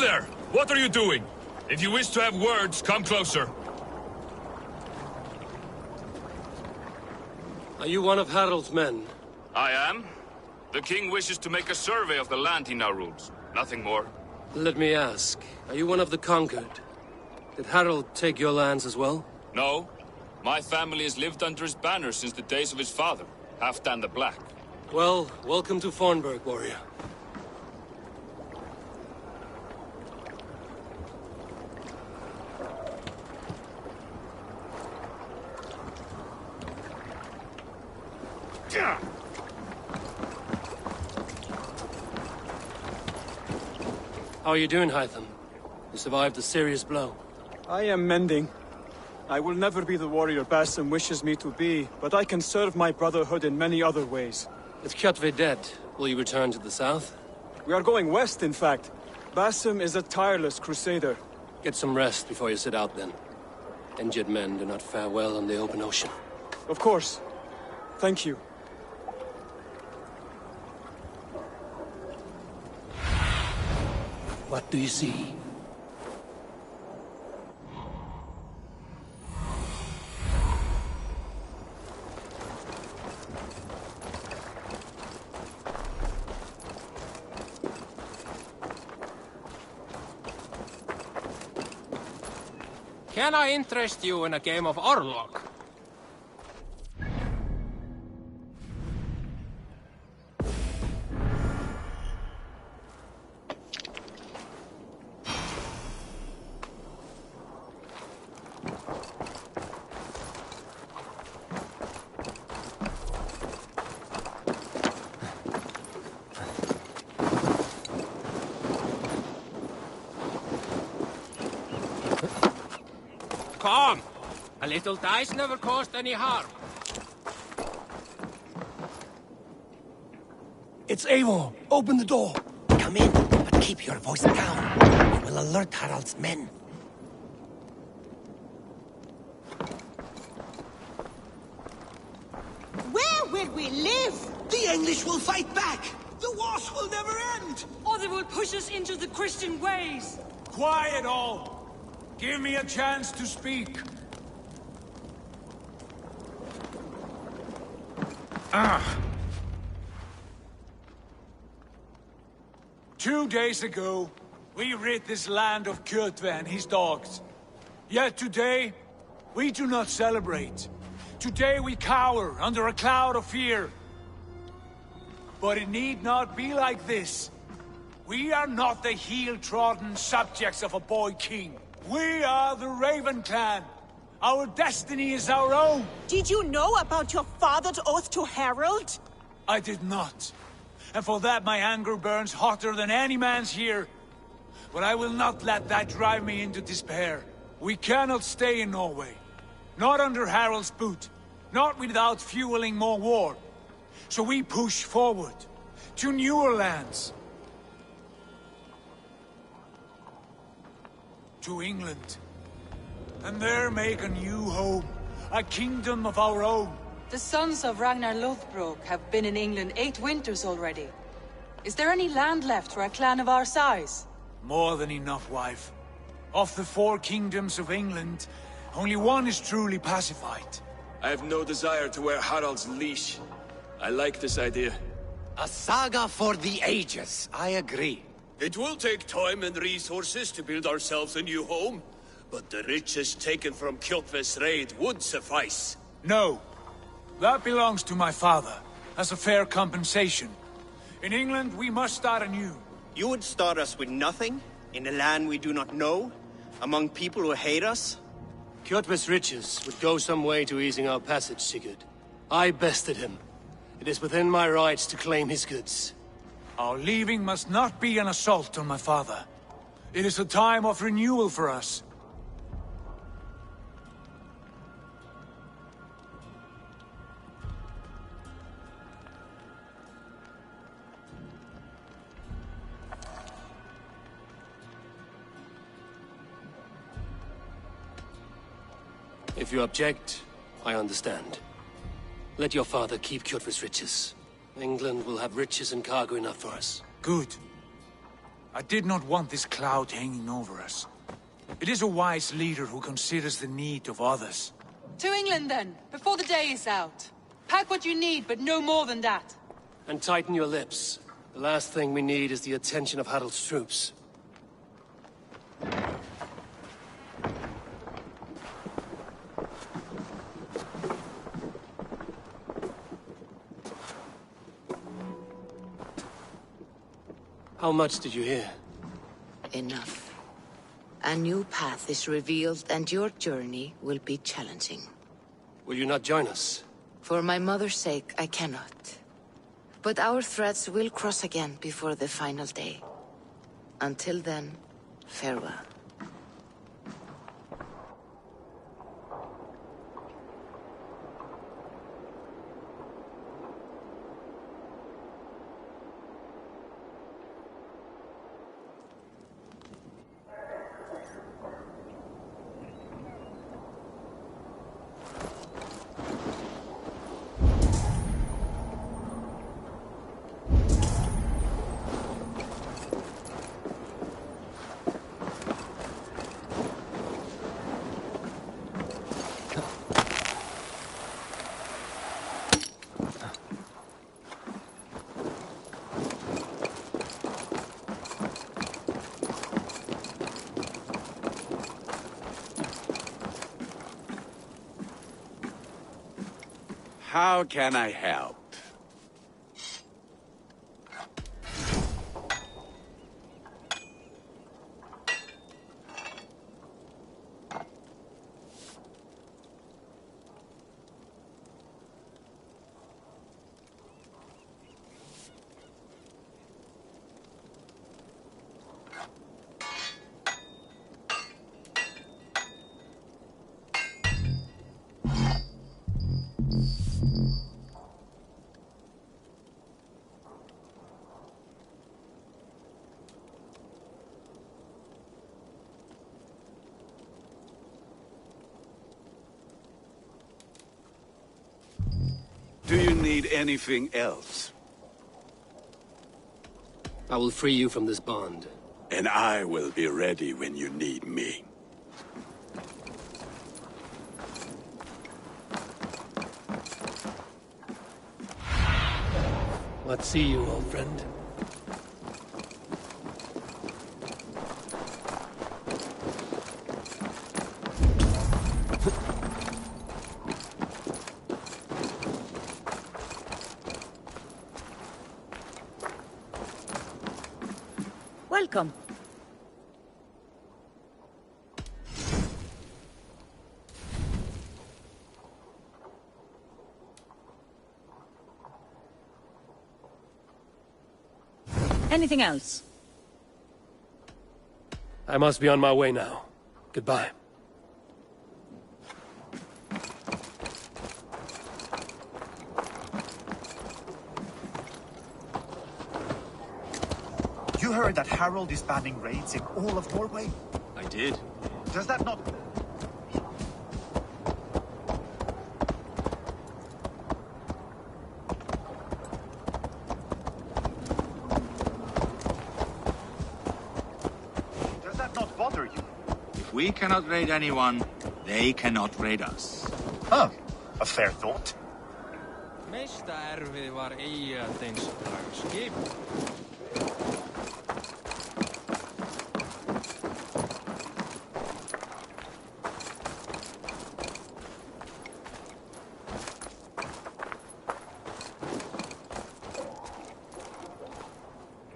there! What are you doing? If you wish to have words, come closer. Are you one of Harald's men? I am. The king wishes to make a survey of the land he now rules. Nothing more. Let me ask, are you one of the conquered? Did Harald take your lands as well? No. My family has lived under his banner since the days of his father, Halfdan the Black. Well, welcome to Fornburg, warrior. How are you doing, Hytham? You survived a serious blow. I am mending. I will never be the warrior Basim wishes me to be, but I can serve my brotherhood in many other ways. With Kjotve dead, will you return to the south? We are going west, in fact. Basim is a tireless crusader. Get some rest before you set out, then. Injured men do not fare well on the open ocean. Of course. Thank you. What do you see? Can I interest you in a game of Orlog? Come! A little dice never caused any harm. It's Eivor. Open the door. Come in, but keep your voice down. It will alert Harald's men. Where will we live? The English will fight back! The wars will never end! Or they will push us into the Christian ways. Quiet all! Give me a chance to speak. Ah. 2 days ago, we rid this land of Kjotve and his dogs. Yet today, we do not celebrate. Today we cower under a cloud of fear. But it need not be like this. We are not the heel-trodden subjects of a boy king. We are the Raven Clan. Our destiny is our own. Did you know about your father's oath to Harald? I did not. And for that my anger burns hotter than any man's here. But I will not let that drive me into despair. We cannot stay in Norway. Not under Harald's boot. Not without fueling more war. So we push forward. To newer lands. To England. And there make a new home. A kingdom of our own. The sons of Ragnar Lothbrok have been in England 8 winters already. Is there any land left for a clan of our size? More than enough, wife. Of the 4 kingdoms of England, only one is truly pacified. I have no desire to wear Harald's leash. I like this idea. A saga for the ages, I agree. It will take time and resources to build ourselves a new home, but the riches taken from Kjotve's raid would suffice. No. That belongs to my father, as a fair compensation. In England, we must start anew. You would start us with nothing? In a land we do not know? Among people who hate us? Kjotve's riches would go some way to easing our passage, Sigurd. I bested him. It is within my rights to claim his goods. Our leaving must not be an assault on my father. It is a time of renewal for us. If you object, I understand. Let your father keep Kjotve's riches. England will have riches and cargo enough for us. Good. I did not want this cloud hanging over us. It is a wise leader who considers the need of others. To England, then, before the day is out. Pack what you need, but no more than that. And tighten your lips. The last thing we need is the attention of Harald's troops. How much did you hear? Enough. A new path is revealed, and your journey will be challenging. Will you not join us? For my mother's sake, I cannot. But our threads will cross again before the final day. Until then, farewell. How can I help? Do you need anything else? I will free you from this bond. And I will be ready when you need me. Let's see you, old friend. Welcome. Anything else? I must be on my way now. Goodbye. You heard that Harald is banning raids in all of Norway? I did. Does that not... Does that not bother you? If we cannot raid anyone, they cannot raid us. Huh. A fair thought. Mistä ärvi var ingenting skip?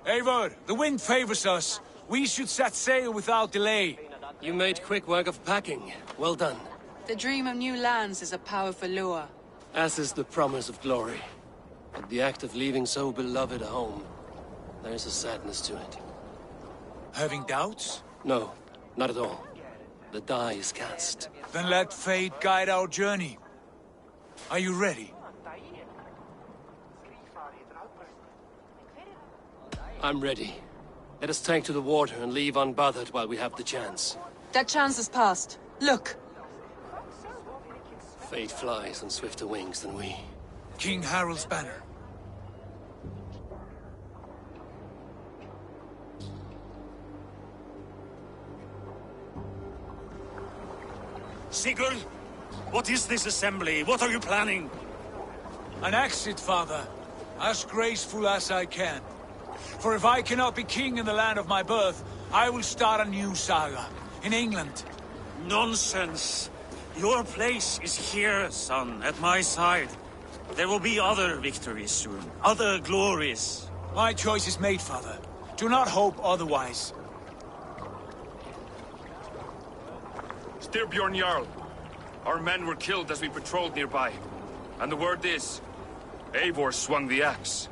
Eivor, the wind favors us. We should set sail without delay. You made quick work of packing. Well done. The dream of new lands is a powerful lure. As is the promise of glory. But the act of leaving so beloved a home, there's a sadness to it. Having doubts? No, not at all. The die is cast. Then let fate guide our journey. Are you ready? I'm ready. Let us take to the water and leave unbothered while we have the chance. That chance has passed. Look! Fate flies on swifter wings than we. King Harald's banner. Sigurd, what is this assembly? What are you planning? An exit, father. As graceful as I can. For if I cannot be king in the land of my birth, I will start a new saga. In England. Nonsense. Your place is here, son, at my side. There will be other victories soon. Other glories. My choice is made, father. Do not hope otherwise. Styrbjorn Jarl. Our men were killed as we patrolled nearby. And the word is, Eivor swung the axe.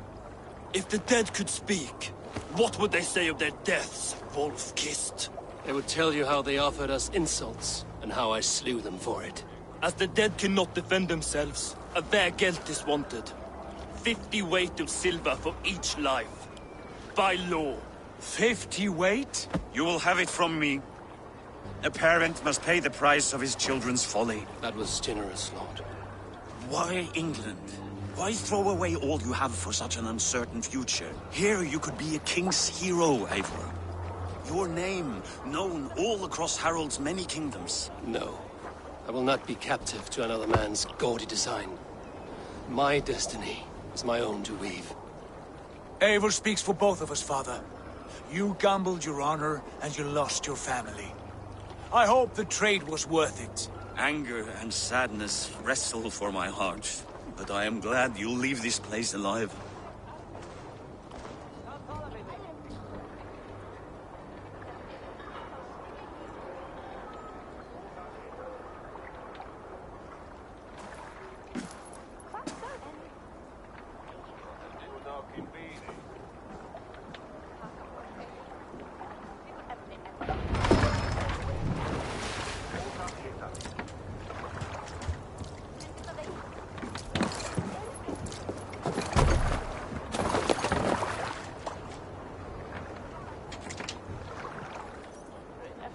If the dead could speak, what would they say of their deaths, wolf-kissed? They would tell you how they offered us insults, and how I slew them for it. As the dead cannot defend themselves, a vergelt is wanted. 50 weight of silver for each life. By law. 50 weight? You will have it from me. A parent must pay the price of his children's folly. That was generous, Lord. Why England? Why throw away all you have for such an uncertain future? Here you could be a king's hero, Eivor. Your name known all across Harald's many kingdoms. No. I will not be captive to another man's gaudy design. My destiny is my own to weave. Eivor speaks for both of us, father. You gambled your honor, and you lost your family. I hope the trade was worth it. Anger and sadness wrestle for my heart, but I am glad you'll leave this place alive.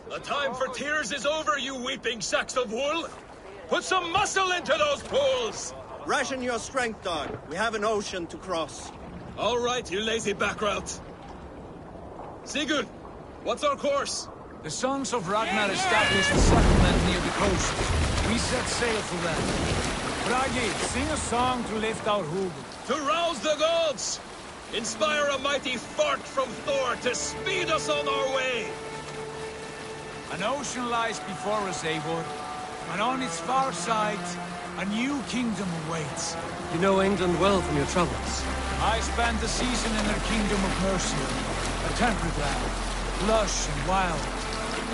The time for tears is over, you weeping sacks of wool! Put some muscle into those pools! Ration your strength, dog. We have an ocean to cross. All right, you lazy backrout. Sigurd, what's our course? The sons of Ragnar established a settlement near the coast. We set sail for them. Bragi, sing a song to lift our hoob. To rouse the gods! Inspire a mighty fart from Thor to speed us on our way! An ocean lies before us, Eivor, and on its far side, a new kingdom awaits. You know England well from your travels. I spent a season in their kingdom of Mercia, a temperate land, lush and wild.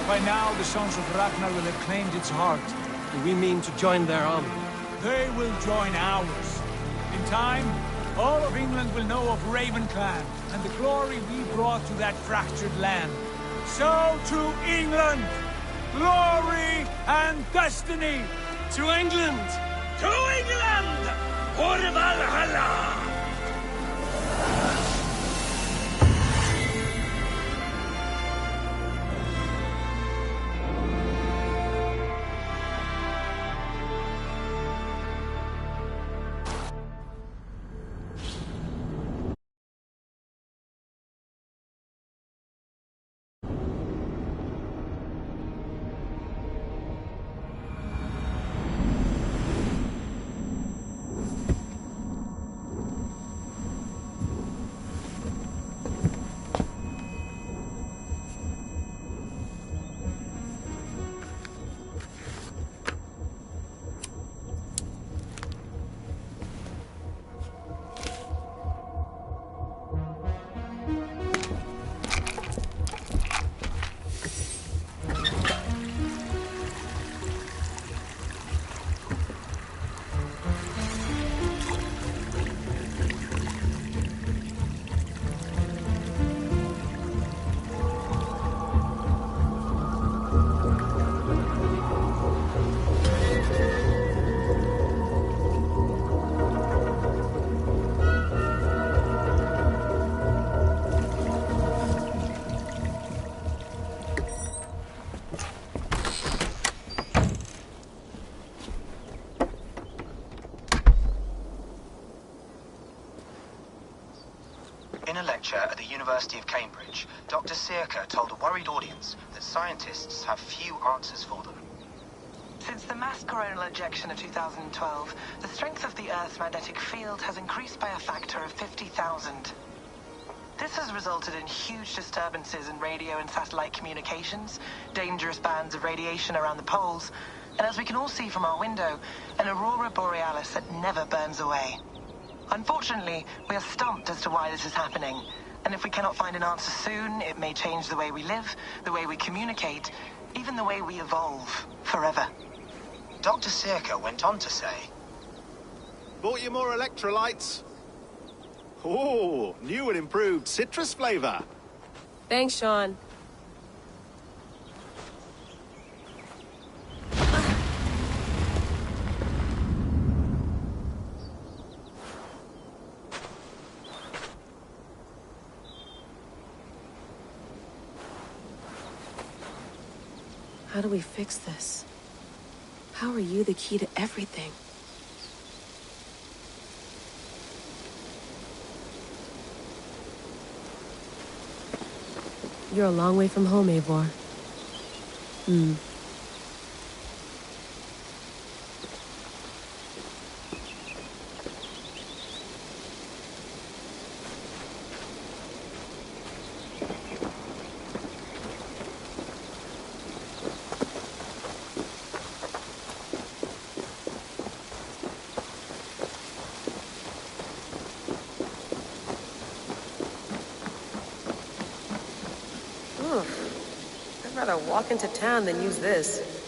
By now, the sons of Ragnar will have claimed its heart. Do we mean to join their army? They will join ours. In time, all of England will know of Raven Clan, and the glory we brought to that fractured land. So to England! Glory and destiny! To England! To England! For Valhalla! In a lecture at the University of Cambridge, Dr. Sirka told a worried audience that scientists have few answers for them. Since the mass coronal ejection of 2012, the strength of the Earth's magnetic field has increased by a factor of 50,000. This has resulted in huge disturbances in radio and satellite communications, dangerous bands of radiation around the poles, and as we can all see from our window, an aurora borealis that never burns away. Unfortunately, we are stumped as to why this is happening, and if we cannot find an answer soon, it may change the way we live, the way we communicate, even the way we evolve, forever. Dr. Circa went on to say... Bought you more electrolytes? Oh, new and improved citrus flavor. Thanks, Sean. How do we fix this? How are you the key to everything? You're a long way from home, Eivor. I'd rather walk into town than use this.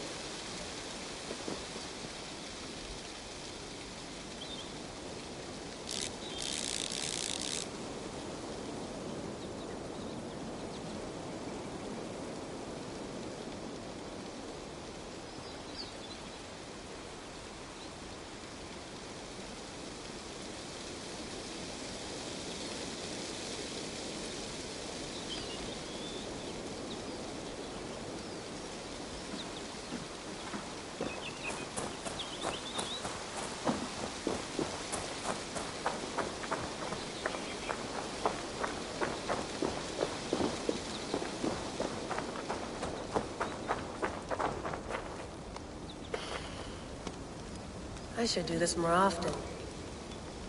I should do this more often.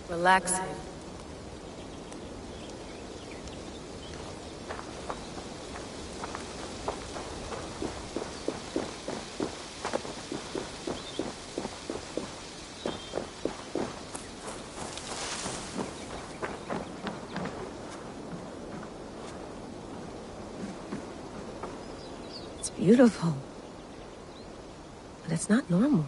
Relaxing. It's beautiful. But it's not normal.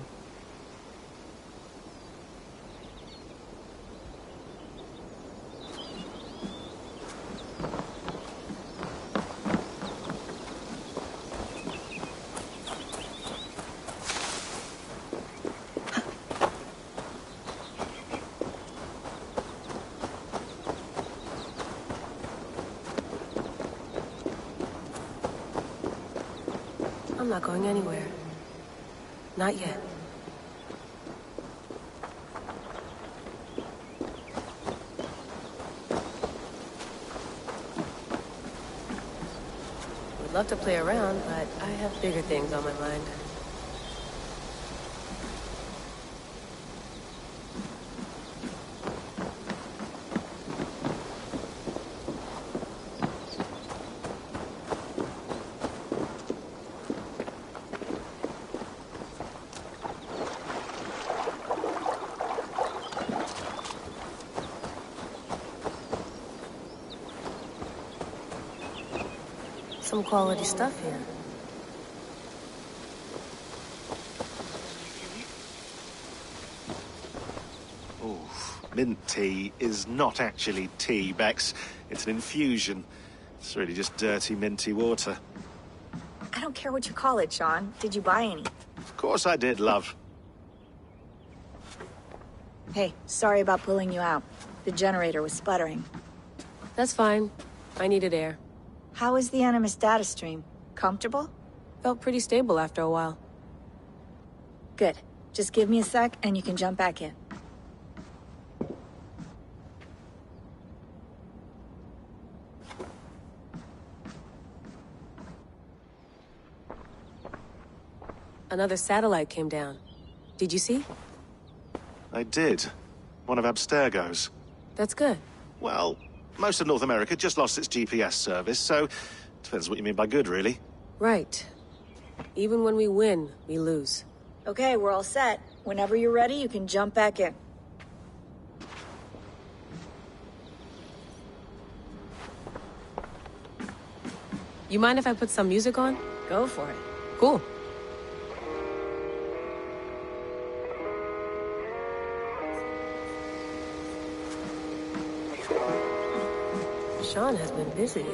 I'm not going anywhere. Not yet. Would love to play around, but I have bigger things on my mind. Some quality stuff here. Oh, mint tea is not actually tea, Bex. It's an infusion. It's really just dirty, minty water. I don't care what you call it, Sean. Did you buy any? Of course I did, love. Hey, sorry about pulling you out. The generator was sputtering. That's fine. I needed air. How is the Animus data stream? Comfortable? Felt pretty stable after a while. Good. Just give me a sec and you can jump back in. Another satellite came down. Did you see? I did. One of Abstergo's. That's good. Well, most of North America just lost its GPS service, so... Depends what you mean by good, really. Right. Even when we win, we lose. Okay, we're all set. Whenever you're ready, you can jump back in. You mind if I put some music on? Go for it. Cool. Sean has been busy.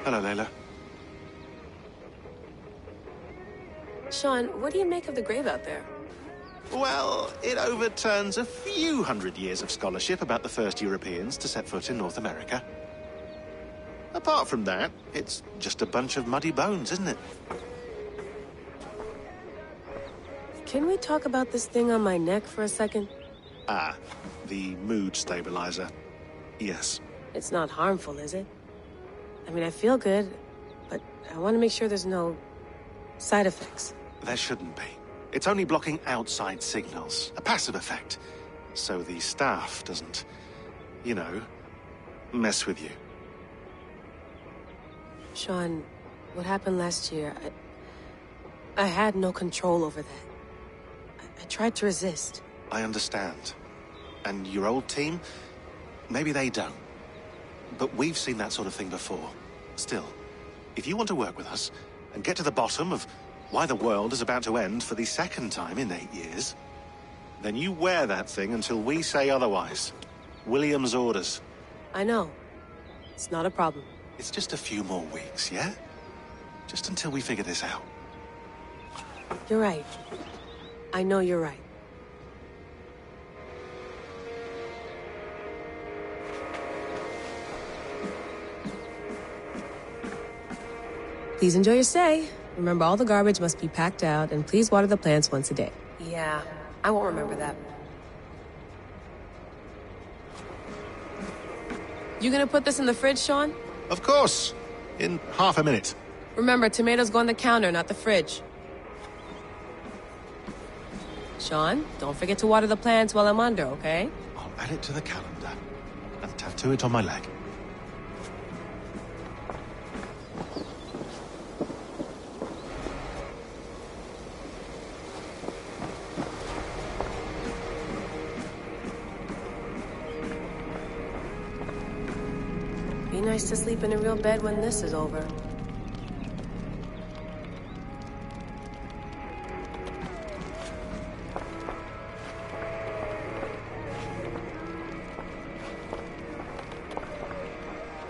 Hello, Layla. Sean, what do you make of the grave out there? Well, it overturns a few hundred years of scholarship about the first Europeans to set foot in North America. Apart from that, it's just a bunch of muddy bones, isn't it? Can we talk about this thing on my neck for a second? Ah, the mood stabilizer. Yes. It's not harmful, is it? I mean, I feel good, but I want to make sure there's no side effects. There shouldn't be. It's only blocking outside signals, a passive effect. So the staff doesn't, you know, mess with you. Sean, what happened last year, I had no control over that. I tried to resist. I understand. And your old team, maybe they don't. But we've seen that sort of thing before. Still, if you want to work with us and get to the bottom of why the world is about to end for the second time in 8 years, then you wear that thing until we say otherwise. William's orders. I know. It's not a problem. It's just a few more weeks, yeah? Just until we figure this out. You're right. I know you're right. Please enjoy your stay. Remember, all the garbage must be packed out, and please water the plants once a day. Yeah, I won't remember that. You gonna put this in the fridge, Sean? Of course. In half a minute. Remember, tomatoes go on the counter, not the fridge. Sean, don't forget to water the plants while I'm under, okay? I'll add it to the calendar and tattoo it on my leg. Be nice to sleep in a real bed when this is over.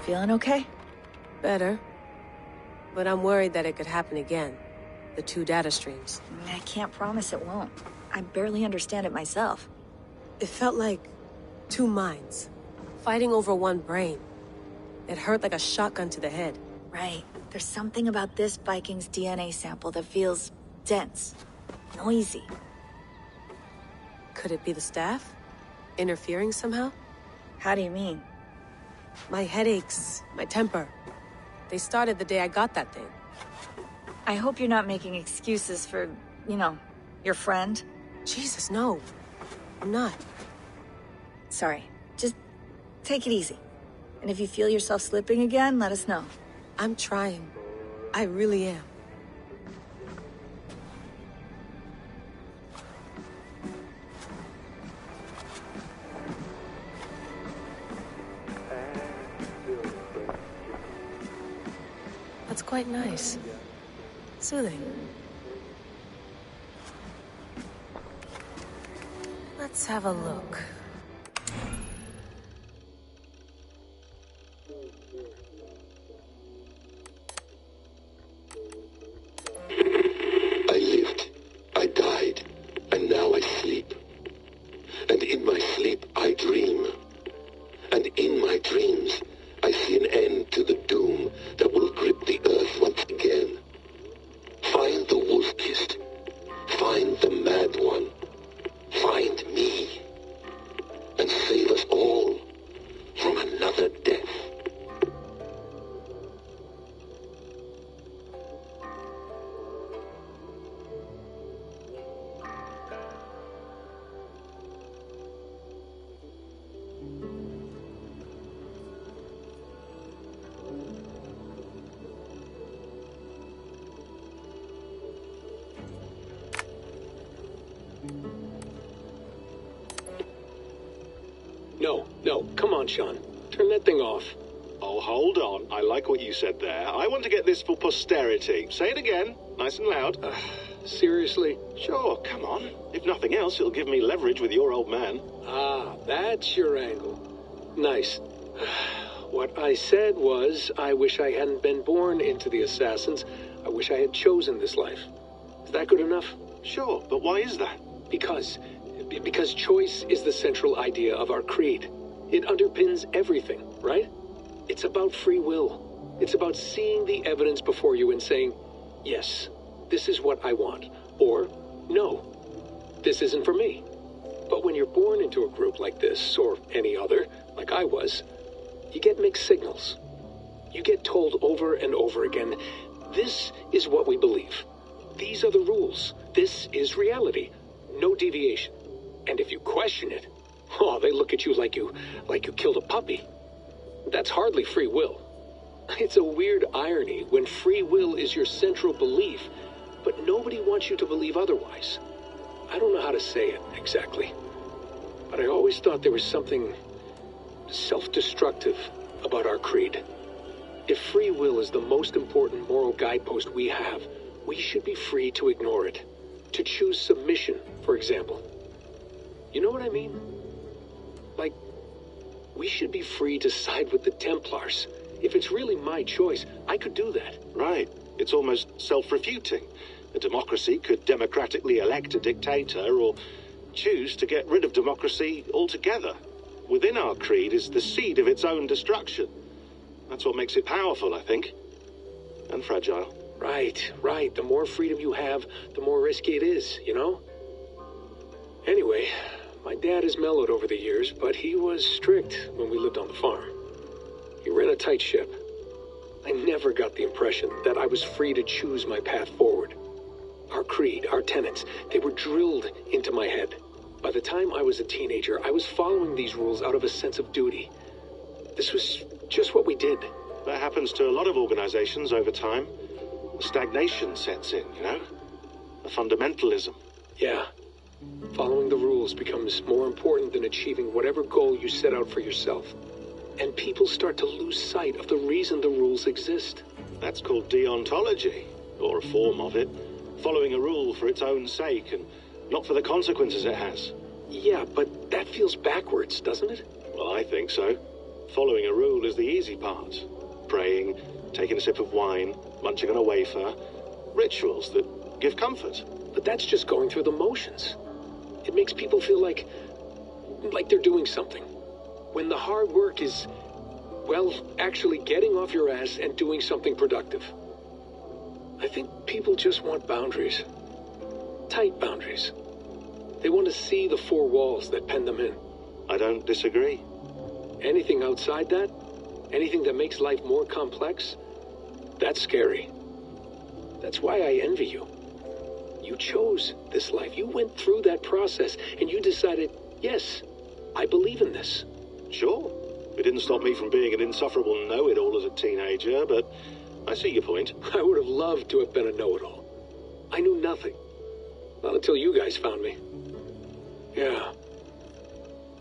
Feeling okay? Better. But I'm worried that it could happen again. The 2 data streams. I can't promise it won't. I barely understand it myself. It felt like 2 minds, fighting over 1 brain. It hurt like a shotgun to the head. Right. There's something about this Viking's DNA sample that feels dense, noisy. Could it be the staff? Interfering somehow? How do you mean? My headaches, my temper. They started the day I got that thing. I hope you're not making excuses for, you know, your friend. Jesus, no. I'm not. Sorry. Just take it easy. And if you feel yourself slipping again, let us know. I'm trying. I really am. quite nice. Soothing. Let's have a look. I lived, I died, and now I sleep. And in my sleep I dream. And in my dreams I see an end to the doom that will grip the earth once again. Find the wolf-kissed. Find the mad one. Find me. And save us all from another death. No, come on, Sean. Turn that thing off. Oh, hold on. I like what you said there. I want to get this for posterity. Say it again, nice and loud. Seriously? Sure, come on. If nothing else, it'll give me leverage with your old man. Ah, that's your angle. Nice. What I said was, I wish I hadn't been born into the Assassins. I wish I had chosen this life. Is that good enough? Sure, but why is that? Because choice is the central idea of our creed. It underpins everything, right? It's about free will. It's about seeing the evidence before you and saying, yes, this is what I want. Or, no, this isn't for me. But when you're born into a group like this, or any other, like I was, you get mixed signals. You get told over and over again, this is what we believe. These are the rules. This is reality. No deviation. And if you question it, oh, they look at you like you killed a puppy. That's hardly free will. It's a weird irony when free will is your central belief, but nobody wants you to believe otherwise. I don't know how to say it exactly, but I always thought there was something self-destructive about our creed. If free will is the most important moral guidepost we have, we should be free to ignore it. To choose submission, for example. You know what I mean? Like, we should be free to side with the Templars. If it's really my choice, I could do that. Right. It's almost self-refuting. A democracy could democratically elect a dictator or choose to get rid of democracy altogether. Within our creed is the seed of its own destruction. That's what makes it powerful, I think. And fragile. Right. The more freedom you have, the more risky it is, you know? Anyway, my dad has mellowed over the years, but he was strict when we lived on the farm. He ran a tight ship. I never got the impression that I was free to choose my path forward. Our creed, our tenets, they were drilled into my head. By the time I was a teenager, I was following these rules out of a sense of duty. This was just what we did. That happens to a lot of organizations over time. Stagnation sets in, you know? A fundamentalism. Yeah. Following the rules becomes more important than achieving whatever goal you set out for yourself. And people start to lose sight of the reason the rules exist. That's called deontology, or a form of it. Following a rule for its own sake and not for the consequences it has. Yeah, but that feels backwards, doesn't it? Well, I think so. Following a rule is the easy part. Praying, taking a sip of wine, munching on a wafer. Rituals that give comfort. But that's just going through the motions. It makes people feel like they're doing something. When the hard work is, well, actually getting off your ass and doing something productive. I think people just want boundaries. Tight boundaries. They want to see the four walls that pen them in. I don't disagree. Anything outside that, anything that makes life more complex, that's scary. That's why I envy you. You chose this life. You went through that process, and you decided, yes, I believe in this. Sure. It didn't stop me from being an insufferable know-it-all as a teenager, but I see your point. I would have loved to have been a know-it-all. I knew nothing. Not until you guys found me. Yeah.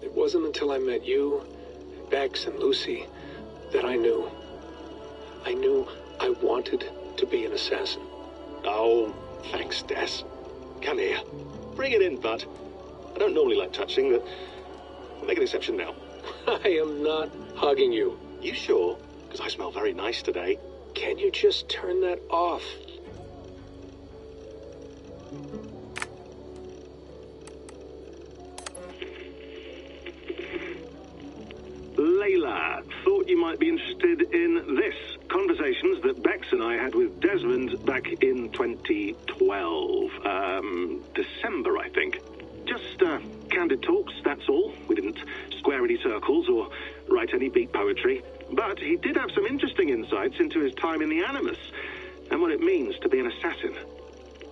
It wasn't until I met you, Bex, and Lucy that I knew. I knew I wanted be an assassin. Oh, thanks, Des. Come here. Bring it in, bud. I don't normally like touching, but we'll make an exception now. I am not hugging you. You sure? Because I smell very nice today. Can you just turn that off? Layla, thought you might be interested in this. Conversations that Bex and I had with Desmond back in 2012. December, I think. Just candid talks, that's all. We didn't square any circles or write any beat poetry. But he did have some interesting insights into his time in the Animus and what it means to be an assassin.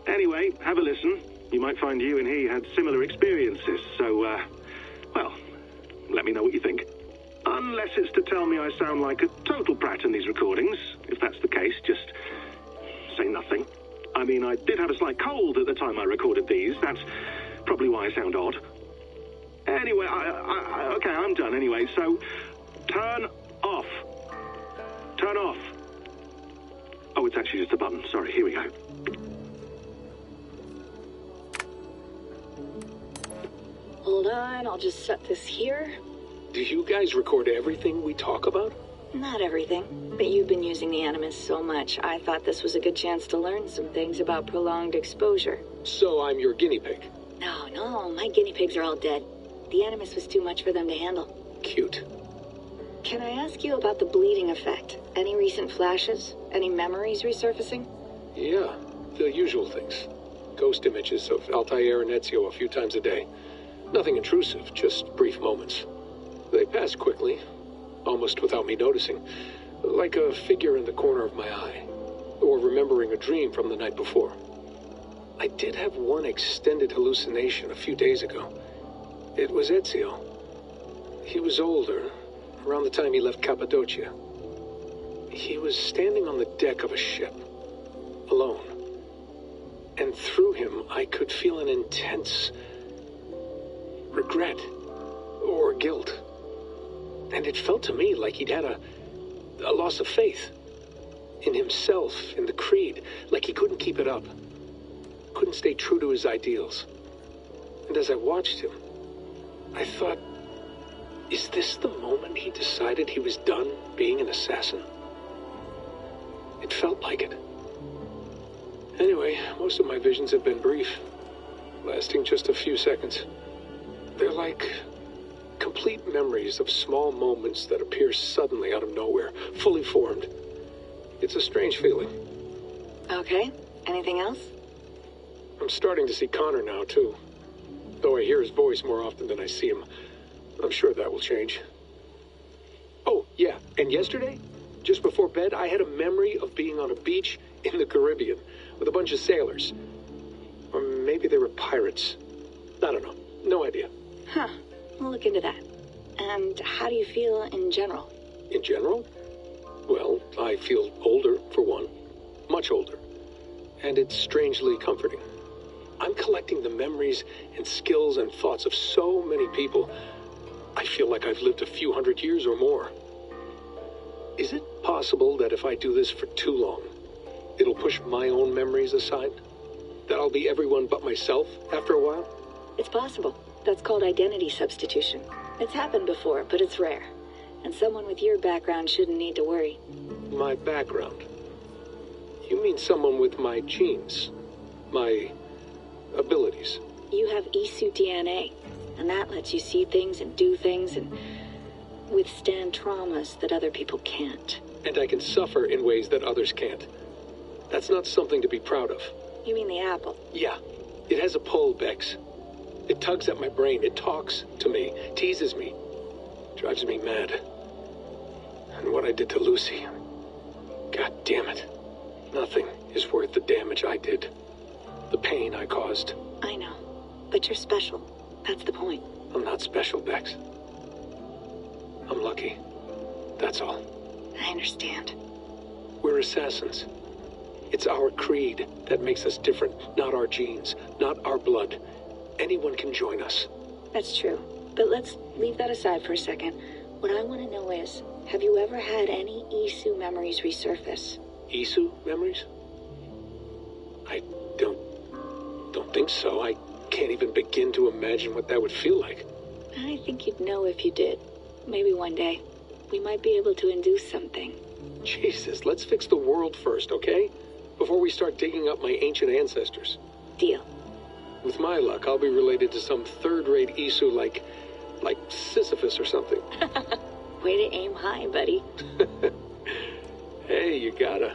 Anyway, have a listen. You might find you and he had similar experiences, so, well, let me know what you think. Unless it's to tell me I sound like a total prat in these recordings. If that's the case, just say nothing. I mean, I did have a slight cold at the time I recorded these. That's probably why I sound odd. Anyway, okay, I'm done anyway, so turn off. Turn off. Oh, it's actually just a button. Sorry, here we go. Hold on, I'll just set this here. Do you guys record everything we talk about? Not everything, but you've been using the Animus so much, I thought this was a good chance to learn some things about prolonged exposure. So I'm your guinea pig? No, my guinea pigs are all dead. The Animus was too much for them to handle. Cute. Can I ask you about the bleeding effect? Any recent flashes? Any memories resurfacing? Yeah, the usual things. Ghost images of Altair and Ezio a few times a day. Nothing intrusive, just brief moments. They pass quickly, almost without me noticing, like a figure in the corner of my eye, or remembering a dream from the night before. I did have one extended hallucination a few days ago. It was Ezio. He was older, around the time he left Cappadocia. He was standing on the deck of a ship, alone. And through him, I could feel an intense regret or guilt. And it felt to me like he'd had a loss of faith in himself, in the creed, like he couldn't keep it up, couldn't stay true to his ideals. And as I watched him, I thought, is this the moment he decided he was done being an assassin? It felt like it. Anyway, most of my visions have been brief, lasting just a few seconds. They're like complete memories of small moments that appear suddenly out of nowhere, fully formed. It's a strange feeling. Okay, anything else? I'm starting to see Connor now, too. Though I hear his voice more often than I see him. I'm sure that will change. Oh, yeah, and yesterday, just before bed, I had a memory of being on a beach in the Caribbean with a bunch of sailors. Or maybe they were pirates. I don't know. No idea. Huh. We'll look into that. And how do you feel in general? In general? Well, I feel older, for one. Much older. And it's strangely comforting. I'm collecting the memories and skills and thoughts of so many people. I feel like I've lived a few hundred years or more. Is it possible that if I do this for too long, it'll push my own memories aside? That I'll be everyone but myself after a while? It's possible. That's called identity substitution. It's happened before, but it's rare. And someone with your background shouldn't need to worry. My background? You mean someone with my genes? My abilities? You have Isu DNA, and that lets you see things and do things and withstand traumas that other people can't. And I can suffer in ways that others can't. That's not something to be proud of. You mean the apple? Yeah. It has a pull, Bex. It tugs at my brain. It talks to me, teases me, drives me mad. And what I did to Lucy, God damn it. Nothing is worth the damage I did. The pain I caused. I know, but you're special. That's the point. I'm not special, Bex. I'm lucky. That's all. I understand. We're assassins. It's our creed that makes us different, not our genes, not our blood. Anyone can join us. That's true. But let's leave that aside for a second. What I want to know is, have you ever had any Isu memories resurface? Isu memories? I don't think so. I can't even begin to imagine what that would feel like. I think you'd know if you did. Maybe one day, we might be able to induce something. Jesus, let's fix the world first, okay? Before we start digging up my ancient ancestors. Deal. With my luck, I'll be related to some third-rate Isu like Sisyphus or something. Way to aim high, buddy. Hey, you gotta.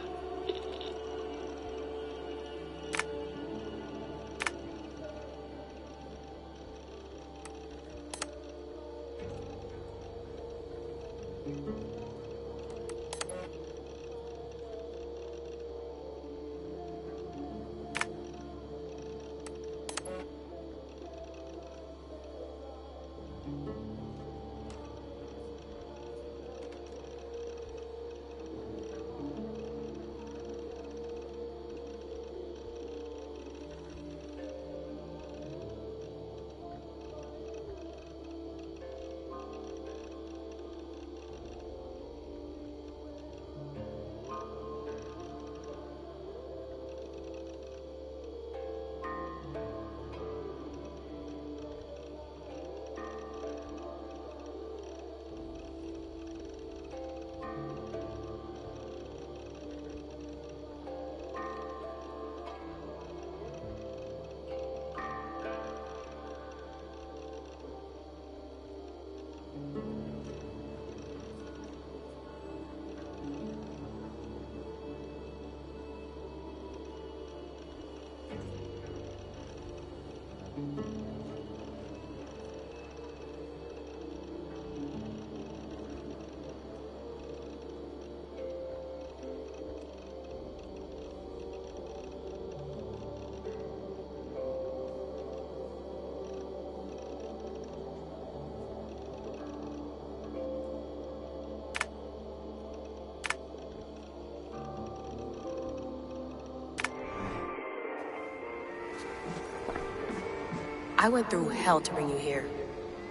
I went through hell to bring you here.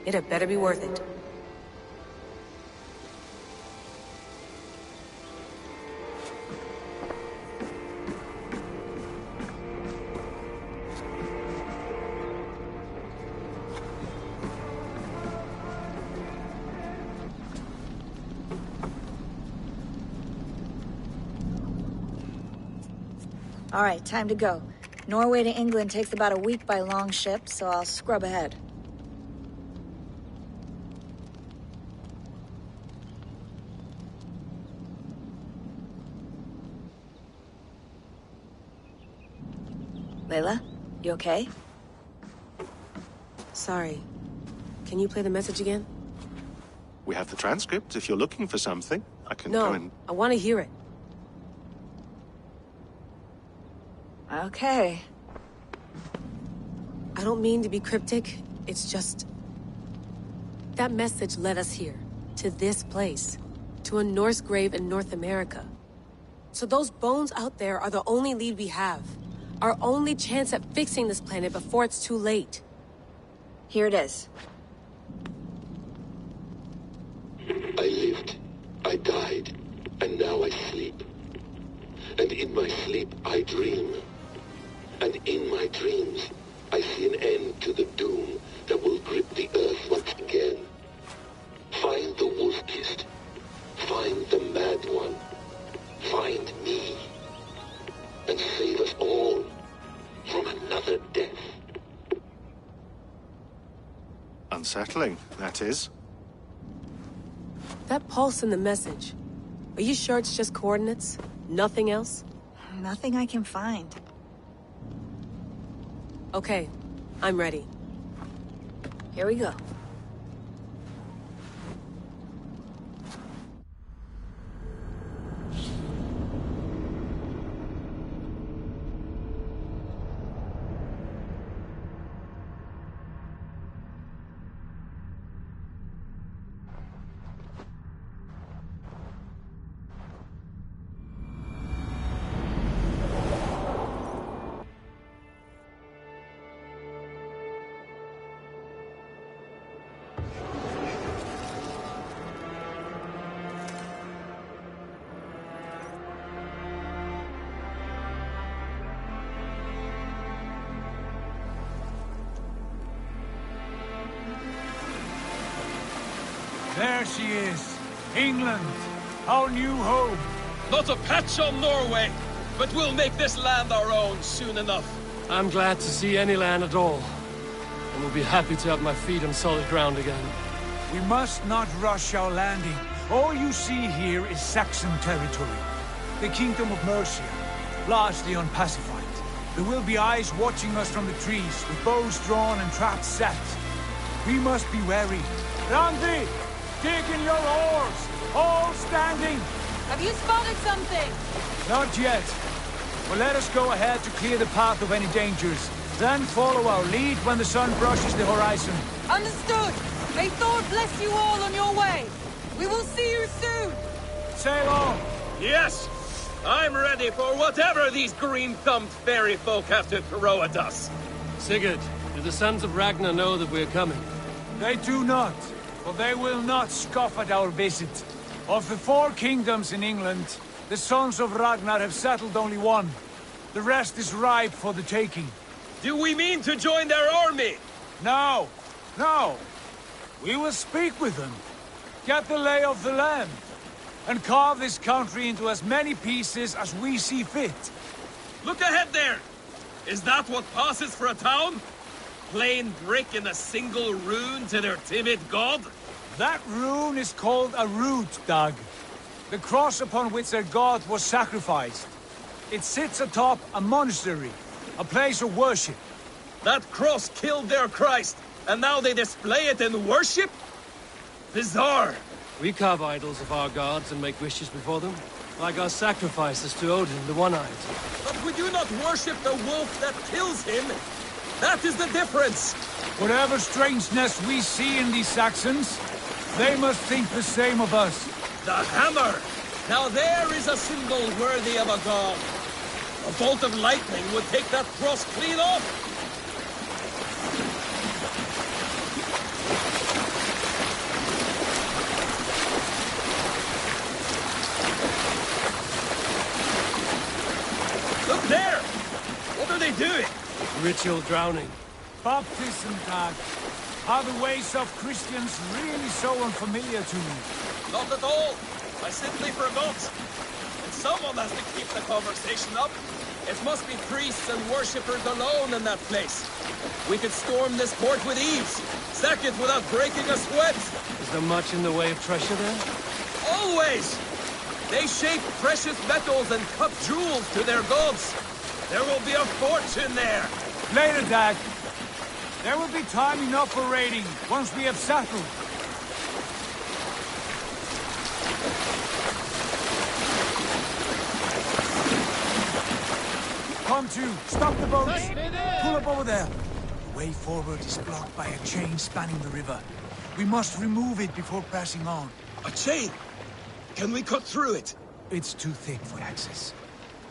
It had better be worth it. All right, time to go. Norway to England takes about a week by long ship, so I'll scrub ahead. Layla, you okay? Sorry. Can you play the message again? We have the transcript. If you're looking for something, I can No, go and... I want to hear it. Okay. I don't mean to be cryptic. It's just... that message led us here. To this place. To a Norse grave in North America. So those bones out there are the only lead we have. Our only chance at fixing this planet before it's too late. Here it is. I lived, I died, and now I sleep. And in my sleep I dream. And in my dreams I see an end to the doom that will grip the earth once again. Find the wolf-kissed. Find the mad one. Find me. And save us all from another death. Unsettling, that is. That pulse in the message. Are you sure it's just coordinates? Nothing else? Nothing I can find. Okay, I'm ready. Here we go. There she is. England, our new home. Not a patch on Norway, but we'll make this land our own soon enough. I'm glad to see any land at all. And will be happy to have my feet on solid ground again. We must not rush our landing. All you see here is Saxon territory. The Kingdom of Mercia, largely unpacified. There will be eyes watching us from the trees, with bows drawn and traps set. We must be wary. Randi, dig in your oars! All standing! Have you spotted something? Not yet. Well, let us go ahead to clear the path of any dangers. Then follow our lead when the sun brushes the horizon. Understood! May Thor bless you all on your way! We will see you soon! Sail on! Yes! I'm ready for whatever these green-thumbed fairy folk have to throw at us. Sigurd, do the sons of Ragnar know that we're coming? They do not, for they will not scoff at our visit. Of the 4 kingdoms in England, the sons of Ragnar have settled only one. The rest is ripe for the taking. Do we mean to join their army? No, no. We will speak with them, get the lay of the land, and carve this country into as many pieces as we see fit. Look ahead there! Is that what passes for a town? Plain brick in a single rune to their timid god? That rune is called a root, Dag. The cross upon which their god was sacrificed. It sits atop a monastery, a place of worship. That cross killed their Christ, and now they display it in worship? Bizarre. We carve idols of our gods and make wishes before them, like our sacrifices to Odin, the One-Eyed. But we do not worship the wolf that kills him. That is the difference. Whatever strangeness we see in these Saxons, they must think the same of us. The hammer! Now there is a symbol worthy of a god. A bolt of lightning would take that cross clean off. Look there! What are they doing? Ritual drowning. Baptism, Dag. Are the ways of Christians really so unfamiliar to me? Not at all. I simply forgot. And someone has to keep the conversation up. It must be priests and worshippers alone in that place. We could storm this port with ease. Sack it without breaking a sweat. Is there much in the way of treasure there? Always! They shape precious metals and cut jewels to their gods. There will be a fortune there. Later, Dag. There will be time enough for raiding, once we have settled. Come to, stop the boats. Pull up over there. The way forward is blocked by a chain spanning the river. We must remove it before pressing on. A chain? Can we cut through it? It's too thick for access.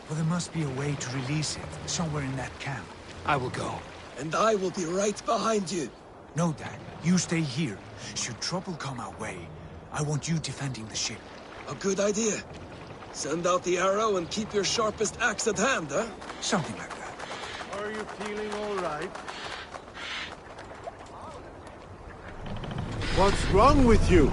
But there must be a way to release it, somewhere in that camp. I will go. And I will be right behind you. No, Dag. You stay here. Should trouble come our way, I want you defending the ship. A good idea. Send out the arrow and keep your sharpest axe at hand, huh? Something like that. Are you feeling all right? What's wrong with you?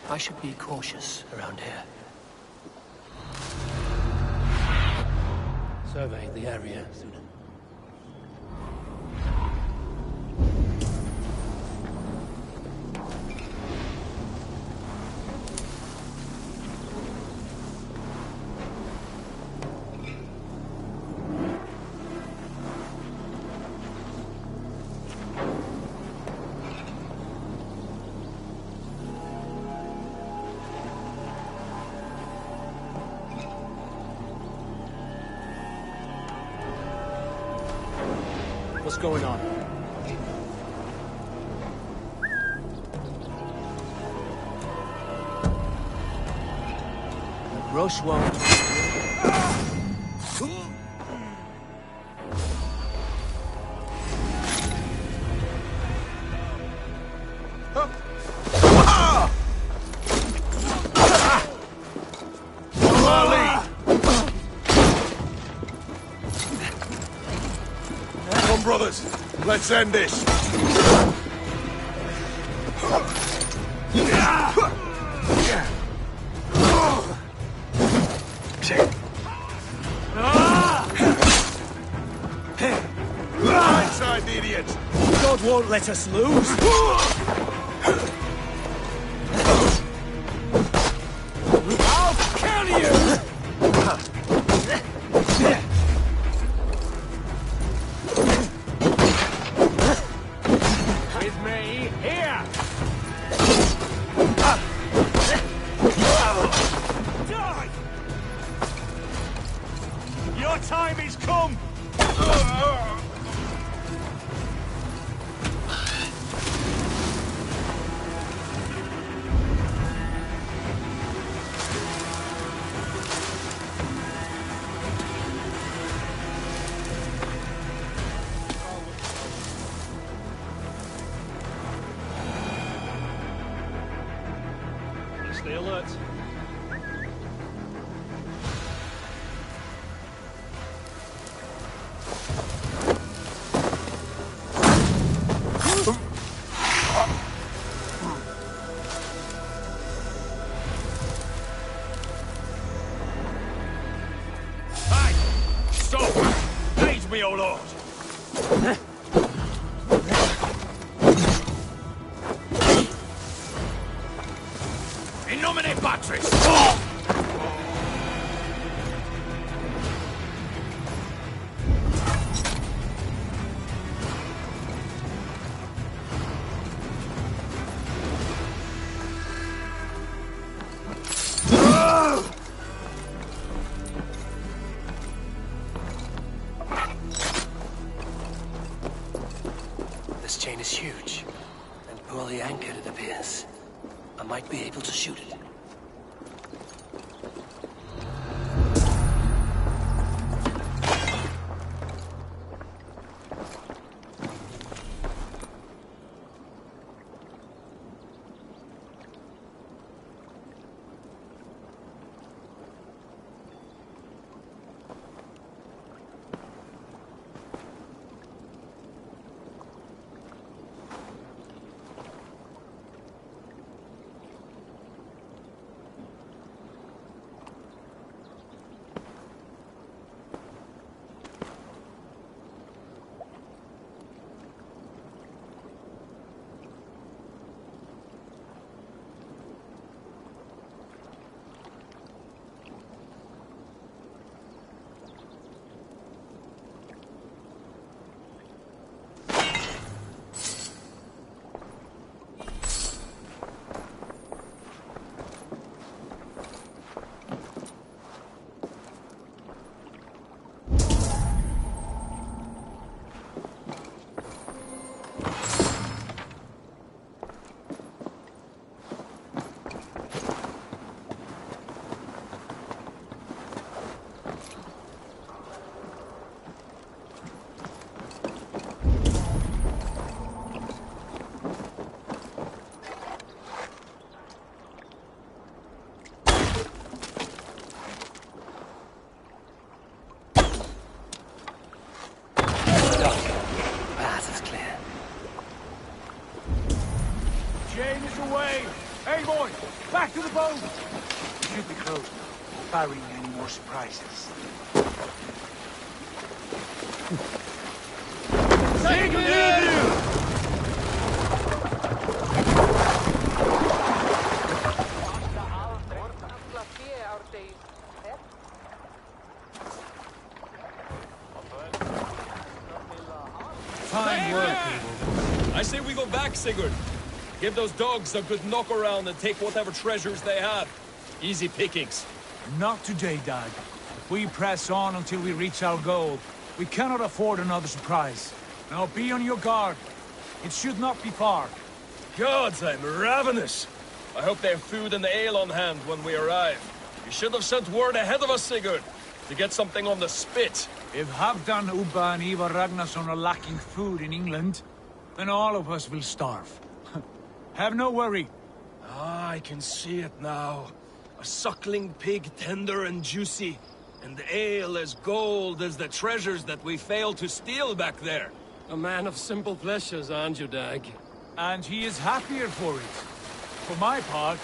I should be cautious around here. Survey the area, Sunan. What's going on? Rush won't... Come, brothers. Let's end this. Inside, idiot! God won't let us lose. I'll kill you! With me, here! Die! Your time is come! Stay alert. Hey! Stop! Aid me, O Lord! In nomine Patris! This chain is huge, and poorly anchored, it appears. I might be able to shoot it. Back to the boat! We should be close now, barring any more surprises. Take it in! Fine work, people. I say we go back, Sigurd. Give those dogs a good knock around and take whatever treasures they have. Easy pickings. Not today, Dad. If we press on until we reach our goal, we cannot afford another surprise. Now be on your guard. It should not be far. Gods, I'm ravenous. I hope they have food and ale on hand when we arrive. You should have sent word ahead of us, Sigurd, to get something on the spit. If Halfdan, Ubba and Ivar Ragnarsson are lacking food in England, then all of us will starve. Have no worry. Ah, I can see it now. A suckling pig, tender and juicy. And ale as gold as the treasures that we failed to steal back there. A man of simple pleasures, aren't you, Dag? And he is happier for it. For my part,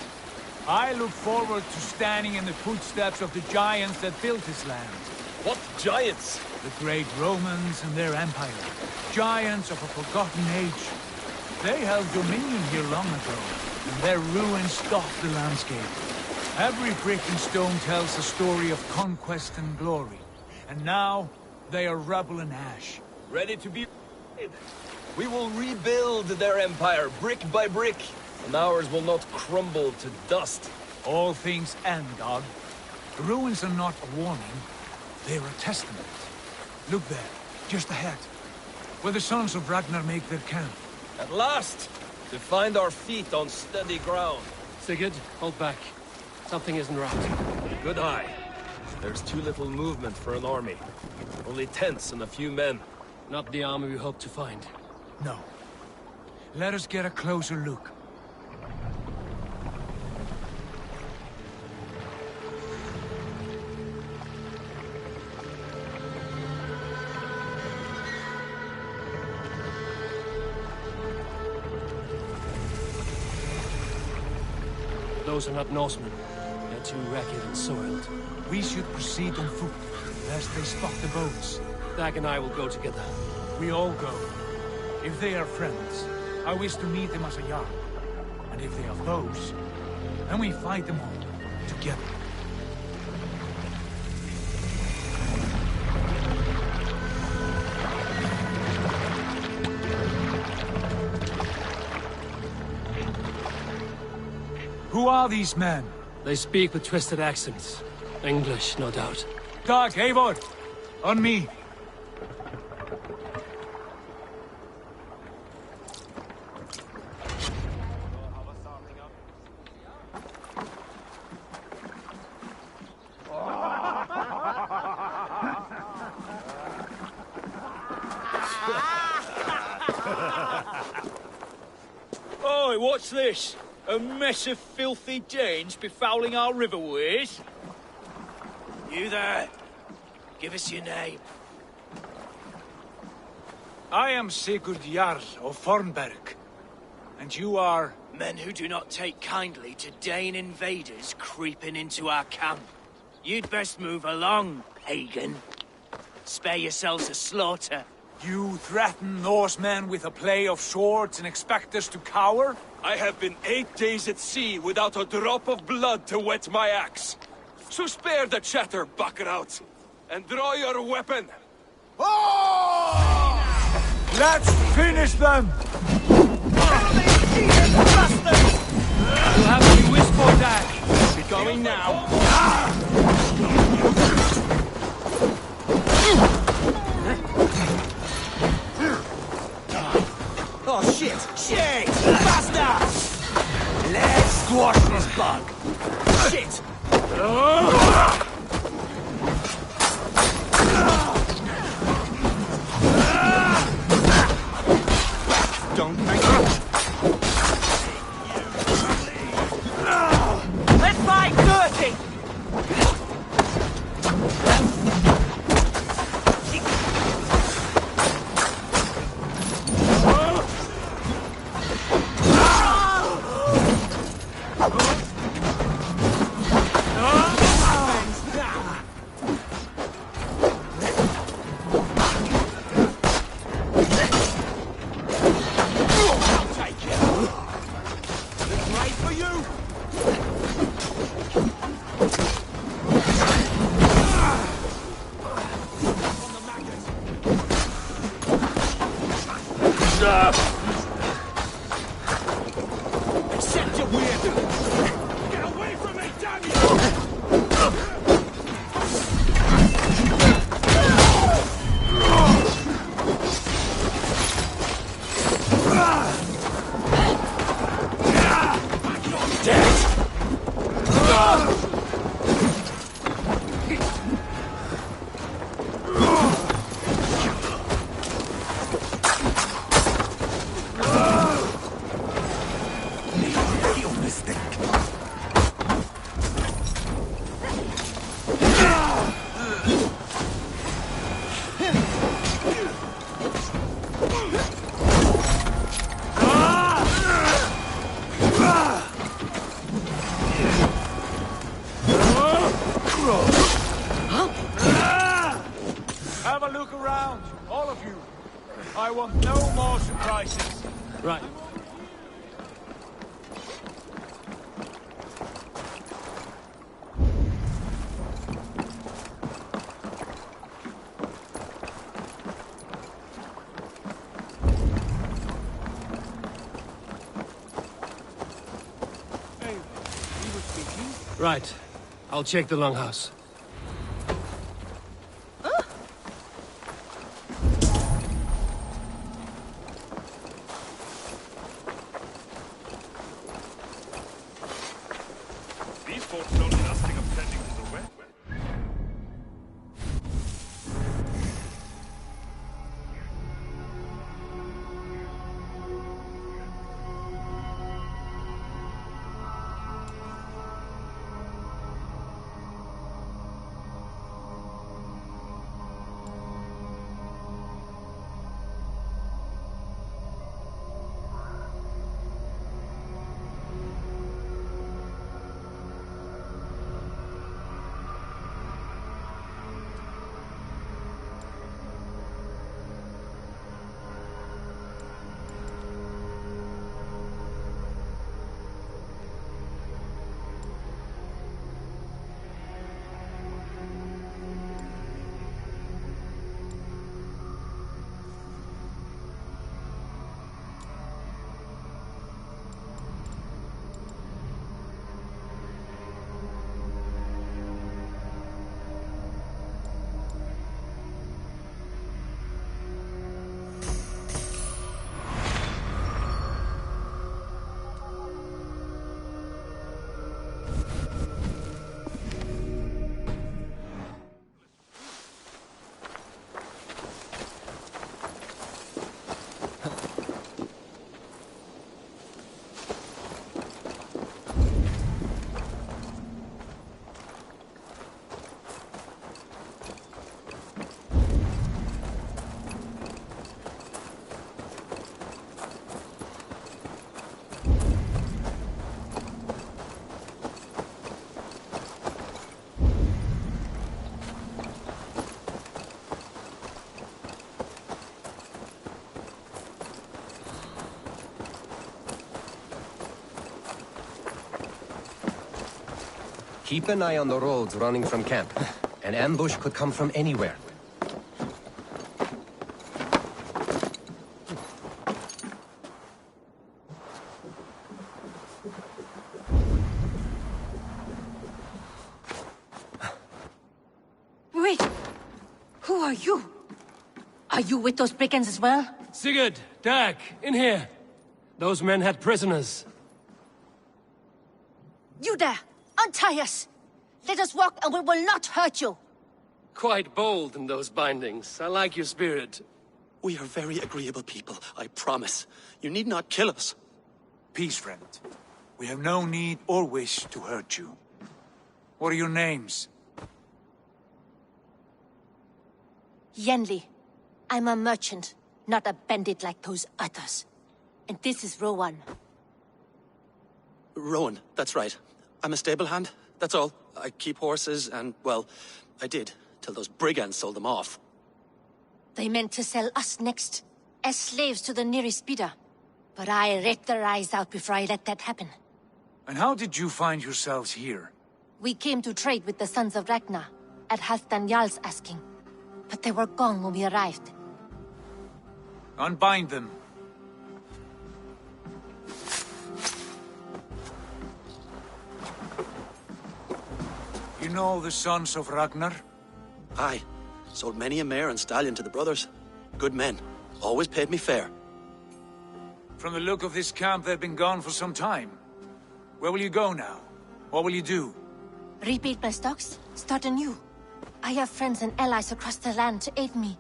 I look forward to standing in the footsteps of the giants that built this land. What giants? The great Romans and their empire. Giants of a forgotten age. They held dominion here long ago, and their ruins stopped the landscape. Every brick and stone tells a story of conquest and glory. And now, they are rubble and ash. Ready to be... We will rebuild their empire, brick by brick, and ours will not crumble to dust. All things end, God. The ruins are not a warning, they're a testament. Look there, just ahead, where the sons of Ragnar make their camp. At last! To find our feet on steady ground. Sigurd, hold back. Something isn't right. Good eye. There's too little movement for an army. Only tents and a few men. Not the army we hope to find. No. Let us get a closer look. Those are not Norsemen. They're too ragged and soiled. We should proceed on foot, lest they spot the boats. Dag and I will go together. We all go. If they are friends, I wish to meet them as a yarn. And if they are foes, then we fight them all, together. Who are these men? They speak with twisted accents. English, no doubt. Dag, Eivor! On me! Oi, what's this? A mess of filthy Danes befouling our riverways? You there! Give us your name. I am Sigurd Jarl of Fornberg. And you are... Men who do not take kindly to Dane invaders creeping into our camp. You'd best move along, pagan. Spare yourselves a slaughter. You threaten Norsemen with a play of swords and expect us to cower? I have been 8 days at sea without a drop of blood to wet my axe. So spare the chatter, buckraut, and draw your weapon. Oh! Let's finish them! You'll have to be whispered that. Be going now. Oh shit! Shit! Faster! Let's squash this bug! Shit! Don't make it! Let's fight dirty! Accept your weirdo! Get away from me, damn you! Have a look around, all of you. I want no more surprises. Right. Hey, you were speaking? Right. I'll check the longhouse. These folks know nothing of tending to the wet. Keep an eye on the roads running from camp. An ambush could come from anywhere. Wait! Who are you? Are you with those brigands as well? Sigurd, Dag, in here. Those men had prisoners. You there! Untie us! Let us walk and we will not hurt you! Quite bold in those bindings. I like your spirit. We are very agreeable people, I promise. You need not kill us. Peace, friend. We have no need or wish to hurt you. What are your names? Yenli. I'm a merchant, not a bandit like those others. And this is Rowan. Rowan, that's right. I'm a stable hand, that's all. I keep horses and, well, I did, till those brigands sold them off. They meant to sell us next, as slaves to the nearest bidder. But I ripped their eyes out before I let that happen. And how did you find yourselves here? We came to trade with the Sons of Ragnar, at Halfdan Jarl's asking. But they were gone when we arrived. Unbind them. You know the Sons of Ragnar? Aye. Sold many a mare and stallion to the brothers. Good men. Always paid me fair. From the look of this camp, they've been gone for some time. Where will you go now? What will you do? Rebuild my stocks, start anew. I have friends and allies across the land to aid me,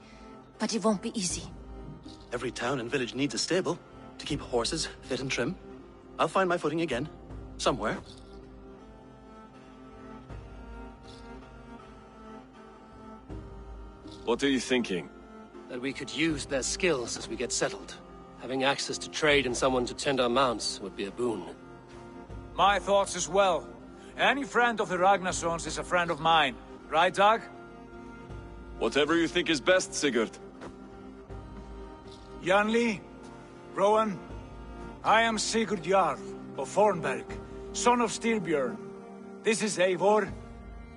but it won't be easy. Every town and village needs a stable to keep horses fit and trim. I'll find my footing again. Somewhere. What are you thinking? That we could use their skills as we get settled. Having access to trade and someone to tend our mounts would be a boon. My thoughts as well. Any friend of the Ragnarsons is a friend of mine. Right, Dag? Whatever you think is best, Sigurd. Janli, Rowan, I am Sigurd Jarl of Fornberg, son of Styrbjörn. This is Eivor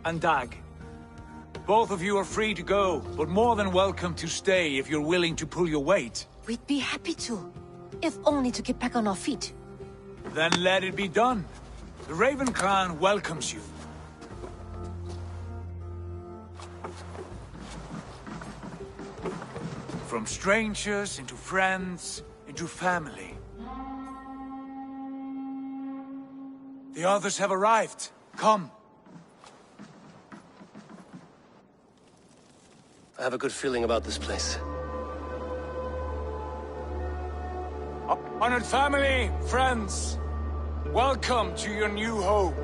and Dag. Both of you are free to go, but more than welcome to stay if you're willing to pull your weight. We'd be happy to, if only to get back on our feet. Then let it be done. The Raven clan welcomes you. From strangers, into friends, into family. The others have arrived. Come. I have a good feeling about this place. Honored family, friends, welcome to your new home.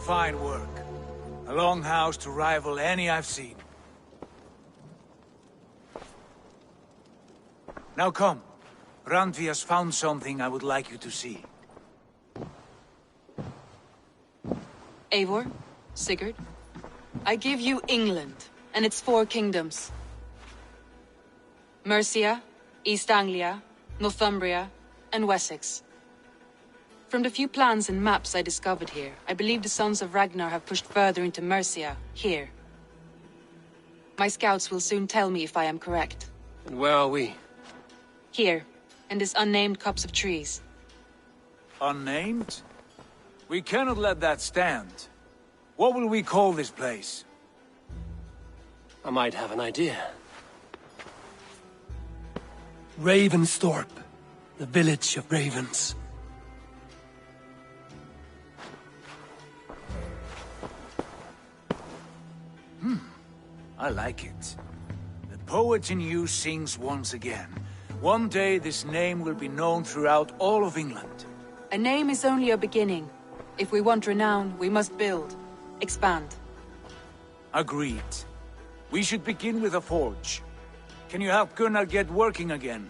Fine work. A longhouse to rival any I've seen. Now come. Randvi has found something I would like you to see. Eivor, Sigurd, I give you England and its 4 kingdoms. Mercia, East Anglia, Northumbria, and Wessex. From the few plans and maps I discovered here, I believe the Sons of Ragnar have pushed further into Mercia, here. My scouts will soon tell me if I am correct. And where are we? Here, in this unnamed copse of trees. Unnamed? We cannot let that stand. What will we call this place? I might have an idea. Ravensthorpe, the village of ravens. I like it. The poet in you sings once again. One day this name will be known throughout all of England. A name is only a beginning. If we want renown, we must build, expand. Agreed. We should begin with a forge. Can you help Gunnar get working again?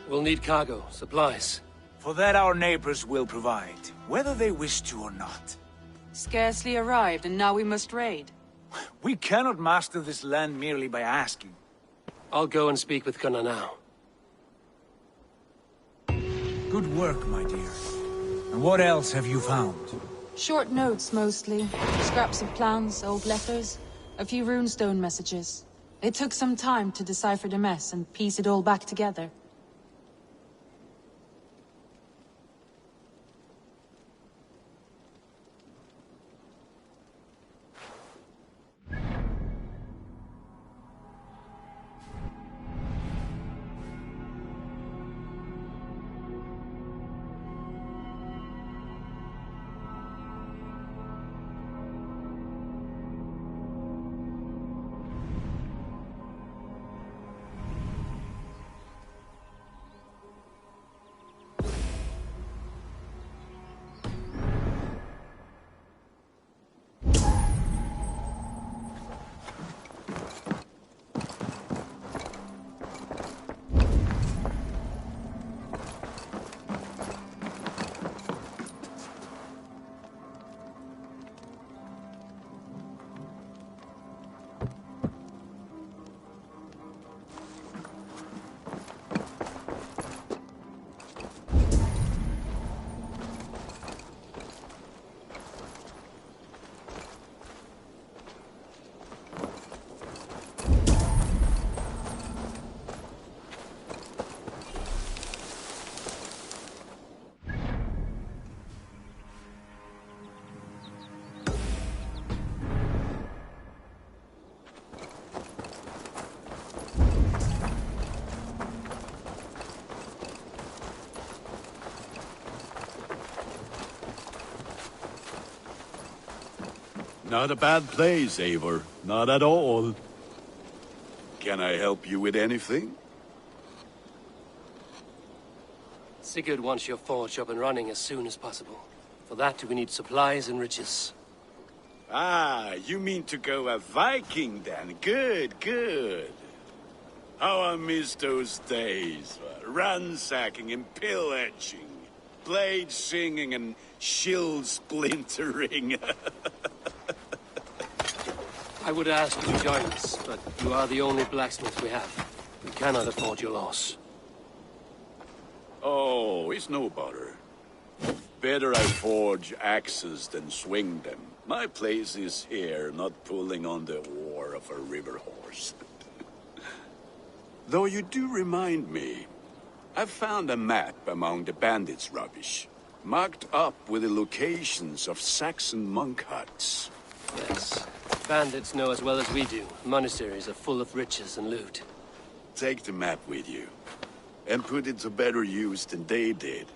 We'll need cargo, supplies. For that our neighbors will provide, whether they wish to or not. Scarcely arrived, and now we must raid. We cannot master this land merely by asking. I'll go and speak with Gunnar now. Good work, my dear. And what else have you found? Short notes, mostly. Scraps of plans, old letters, a few runestone messages. It took some time to decipher the mess and piece it all back together. Not a bad place, Eivor. Not at all. Can I help you with anything? Sigurd wants your forge up and running as soon as possible. For that, we need supplies and riches. Ah, you mean to go a Viking then? Good, good. How I miss those days. Ransacking and pillaging. Blade singing and shield splintering. I would ask you to join us, but you are the only blacksmith we have. We cannot afford your loss. Oh, it's no bother. Better I forge axes than swing them. My place is here, not pulling on the oar of a river horse. Though you do remind me, I've found a map among the bandits' rubbish, marked up with the locations of Saxon monk huts. Yes. Bandits know as well as we do. Monasteries are full of riches and loot. Take the map with you, and put it to better use than they did.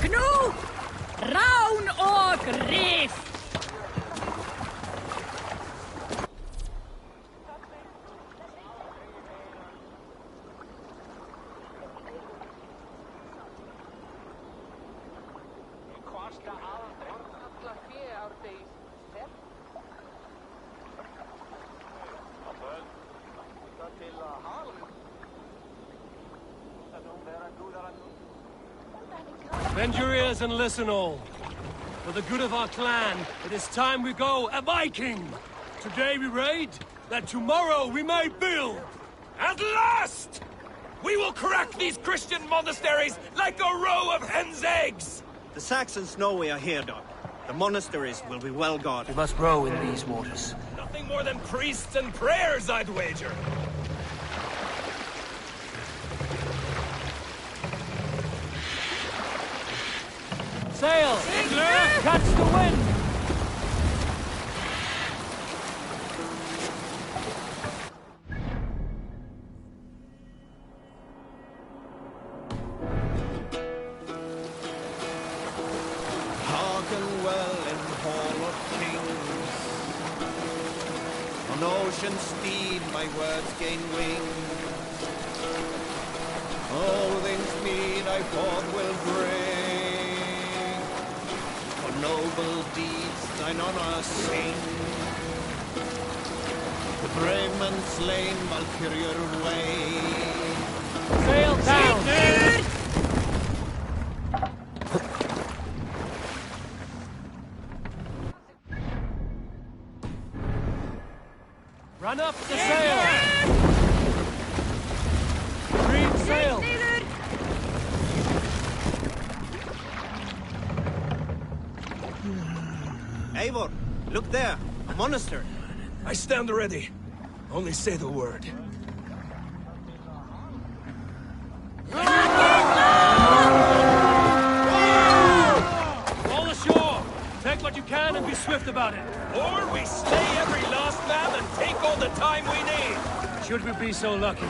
Gnu! Raun og Rif! Bend your ears and listen all. For the good of our clan, it is time we go a Viking! Today we raid, that tomorrow we may build! At last! We will crack these Christian monasteries like a row of hen's eggs! The Saxons know we are here, Doc. The monasteries will be well guarded. We must row in these waters. Nothing more than priests and prayers, I'd wager. Sail! Catch the wind! spoken well in Hall of Kings. On ocean steed my words gain wings. Odin's mead I forth will bring. For noble deeds thine honor sing. The brave man slain Valkyrie way. Sail down! Run up the sail! Green sail! Eivor, look there, a monastery. I stand ready. Only say the word. All ashore! Take what you can and be swift about it. Or we slay every last man and take all the time we need. Should we be so lucky?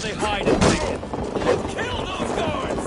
They hide and take it. Kill those guards!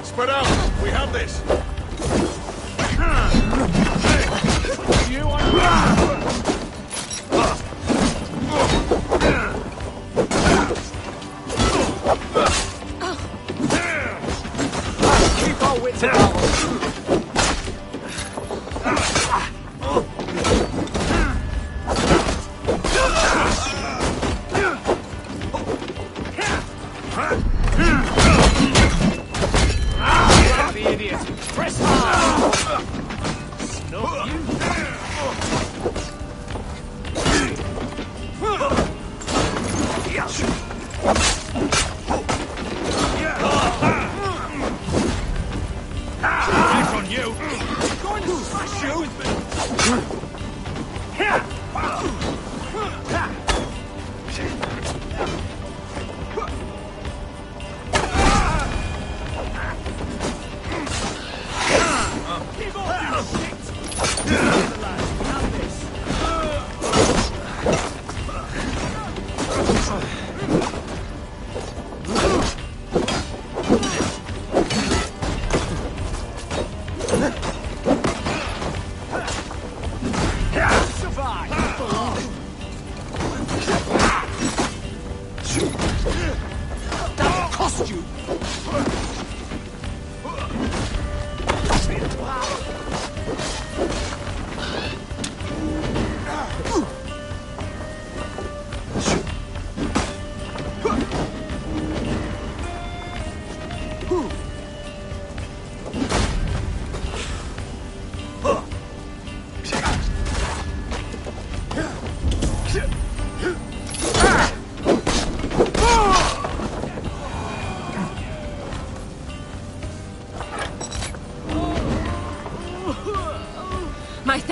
Spread out! We have this! You Keep our wits about us.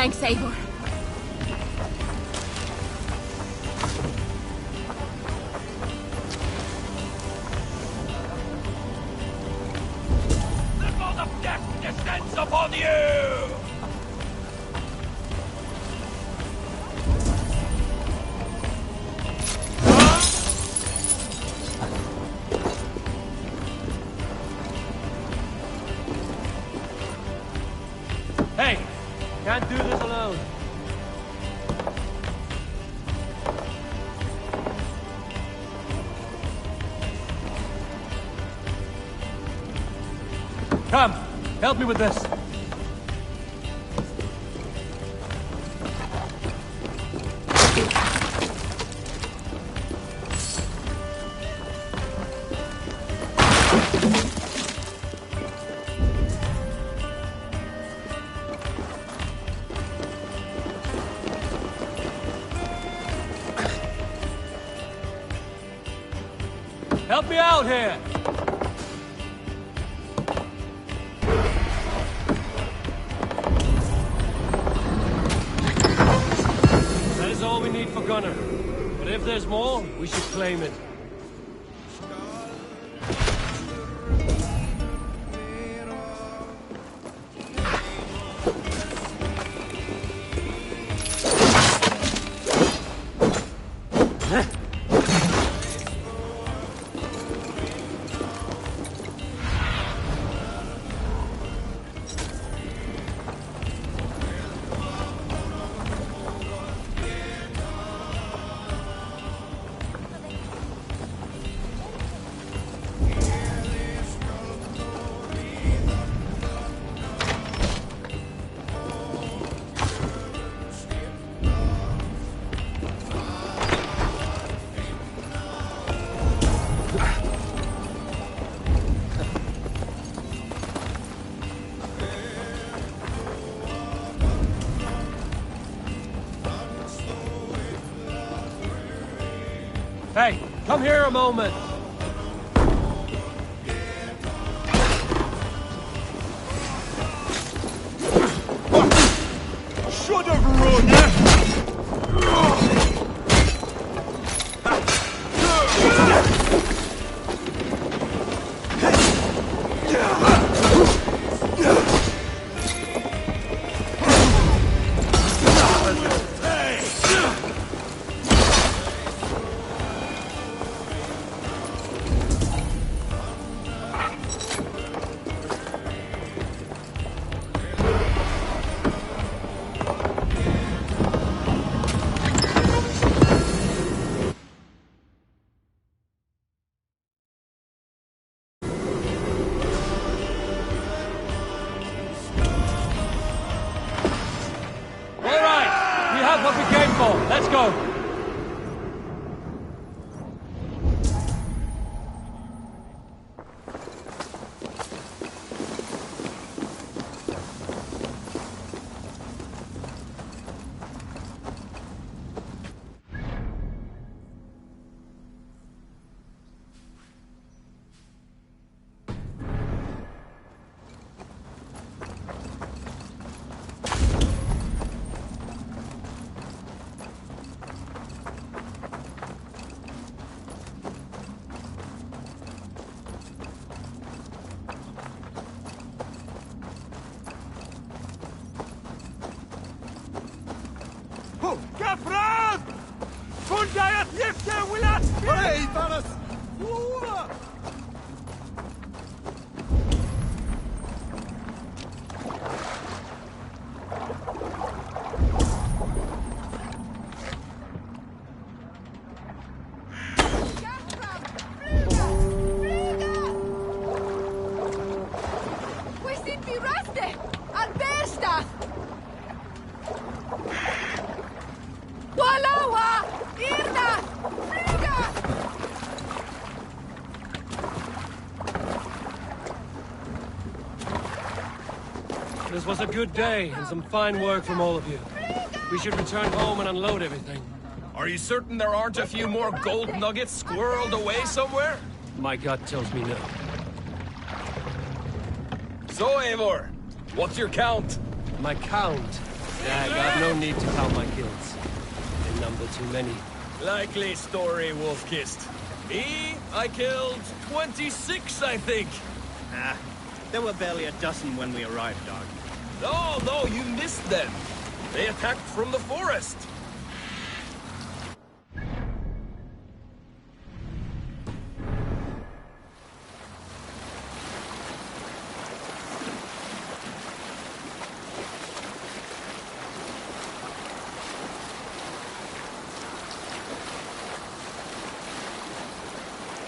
Thanks, Eivor. The bolt of death descends upon you! Hey! Can't do this alone. Come, help me with this. Help me out here! That is all we need for Gunner. But if there's more, we should claim it. Hey, come here a moment. Should have run! What we came for. Let's go. كفران! كل جاية يفتح ولا هاي فرس! We sind die Röste! Albersta! Waloha! Irda! Flyga! This was a good day and some fine work from all of you. We should return home and unload everything. Are you certain there aren't a few more gold nuggets squirreled away somewhere? My gut tells me no. So, Eivor, what's your count? My count I got no need to count my kills. They number too many. Likely story, Wolf-Kissed. Me, I killed 26, I think. Ah, there were barely a dozen when we arrived, dog. No, you missed them. They attacked from the forest.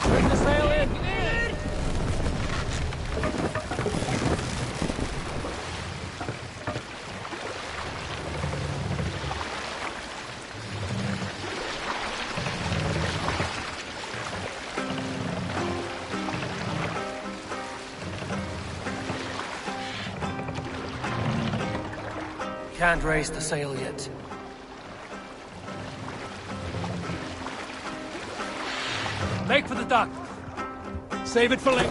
Bring the sail in! Can't raise the sail yet. Make for the dock. Save it for later.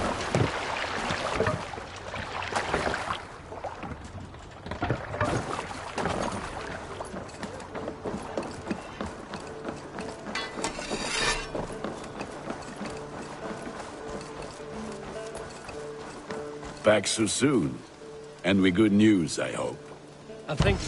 Back so soon. And with good news, I hope. I think...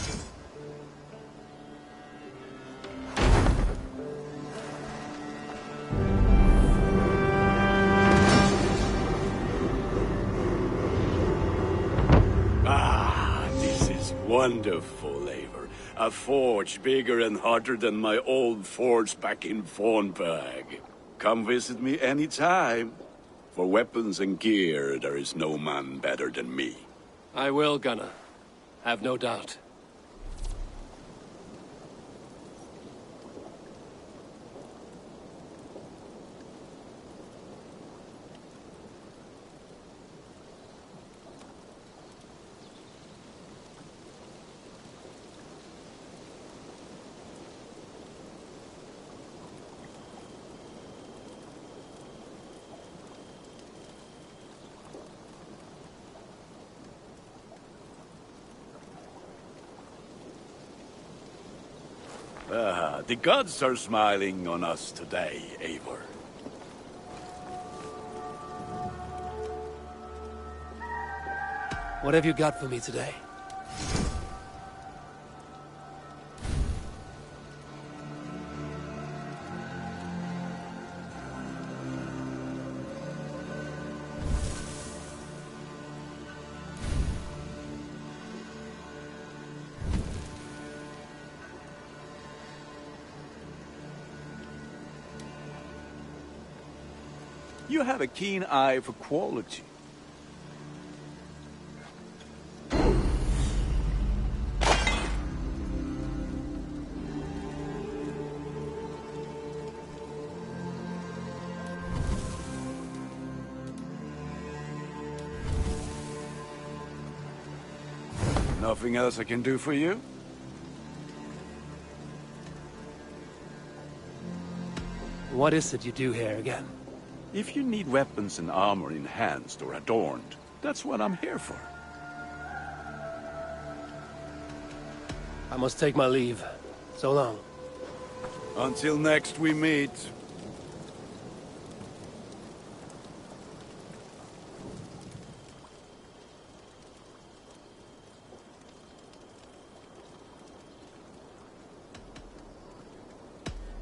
This is wonderful, Eivor. A forge bigger and hotter than my old forge back in Fornburg. Come visit me anytime. For weapons and gear, there is no man better than me. I will, Gunnar. Have no doubt. The gods are smiling on us today, Eivor. What have you got for me today? You have a keen eye for quality. Nothing else I can do for you? What is it you do here again? If you need weapons and armor enhanced or adorned, that's what I'm here for. I must take my leave. So long. Until next we meet.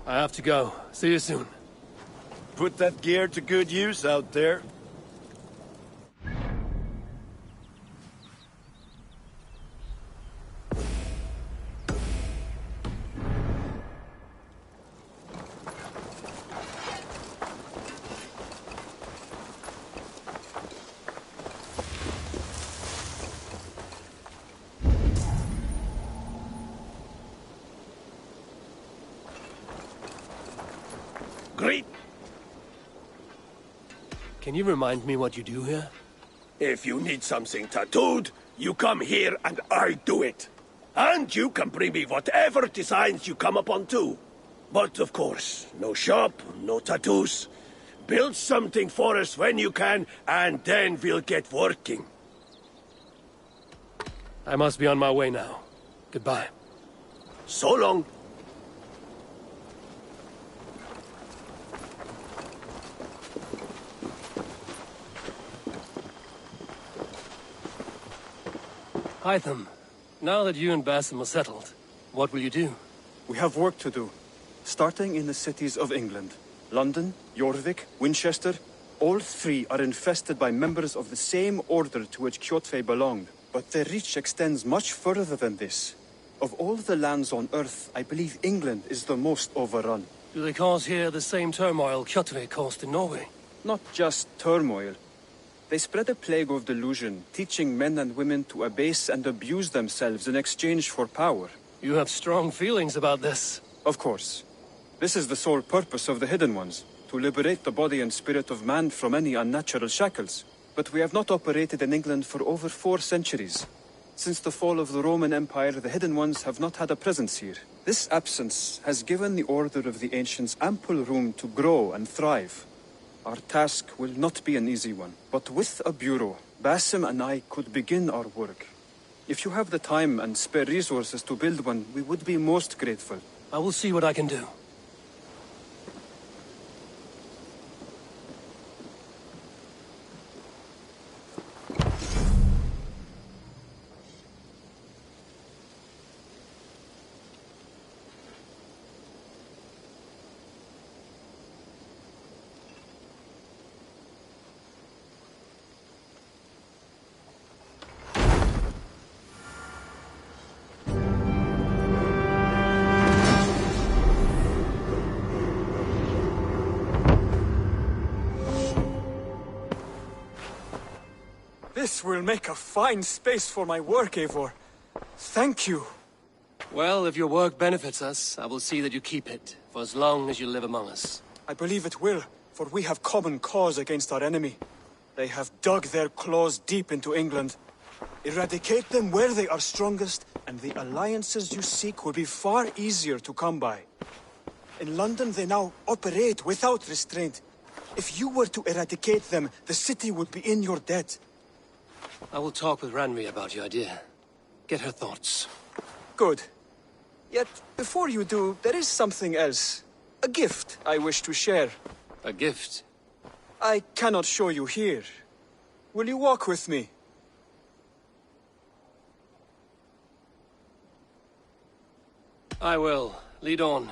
I have to go. See you soon. Put that gear to good use out there. Great. Can you remind me what you do here? If you need something tattooed, you come here and I do it. And you can bring me whatever designs you come upon too. But of course, no shop, no tattoos. Build something for us when you can, and then we'll get working. I must be on my way now. Goodbye. So long. Hytham, now that you and Basim are settled, what will you do? We have work to do, starting in the cities of England. London, Jorvik, Winchester, all three are infested by members of the same order to which Kjotve belonged. But their reach extends much further than this. Of all the lands on Earth, I believe England is the most overrun. Do they cause here the same turmoil Kjotve caused in Norway? Not just turmoil. They spread a plague of delusion, teaching men and women to abase and abuse themselves in exchange for power. You have strong feelings about this. Of course. This is the sole purpose of the Hidden Ones, to liberate the body and spirit of man from any unnatural shackles. But we have not operated in England for over 4 centuries. Since the fall of the Roman Empire, the Hidden Ones have not had a presence here. This absence has given the Order of the Ancients ample room to grow and thrive. Our task will not be an easy one, but with a bureau, Basim and I could begin our work. If you have the time and spare resources to build one, we would be most grateful. I will see what I can do. This will make a fine space for my work, Eivor. Thank you. Well, if your work benefits us, I will see that you keep it, for as long as you live among us. I believe it will, for we have common cause against our enemy. They have dug their claws deep into England. Eradicate them where they are strongest, and the alliances you seek will be far easier to come by. In London, they now operate without restraint. If you were to eradicate them, the city would be in your debt. I will talk with Ranvi about your idea. Get her thoughts. Good. Yet, before you do, there is something else. A gift I wish to share. A gift? I cannot show you here. Will you walk with me? I will. Lead on.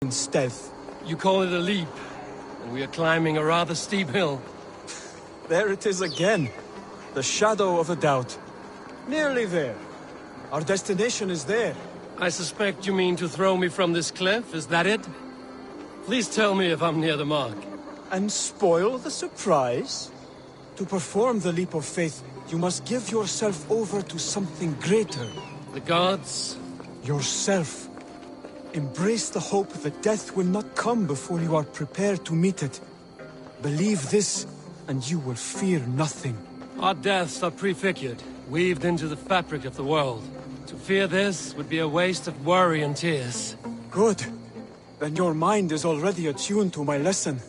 in stealth. You call it a leap, and we are climbing a rather steep hill. There it is again. The shadow of a doubt. Nearly there. Our destination is there. I suspect you mean to throw me from this cliff, is that it? Please tell me if I'm near the mark. And spoil the surprise? To perform the leap of faith, you must give yourself over to something greater. The gods? Yourself. Embrace the hope that death will not come before you are prepared to meet it. Believe this, and you will fear nothing. Our deaths are prefigured, weaved into the fabric of the world. To fear this would be a waste of worry and tears. Good. Then your mind is already attuned to my lesson.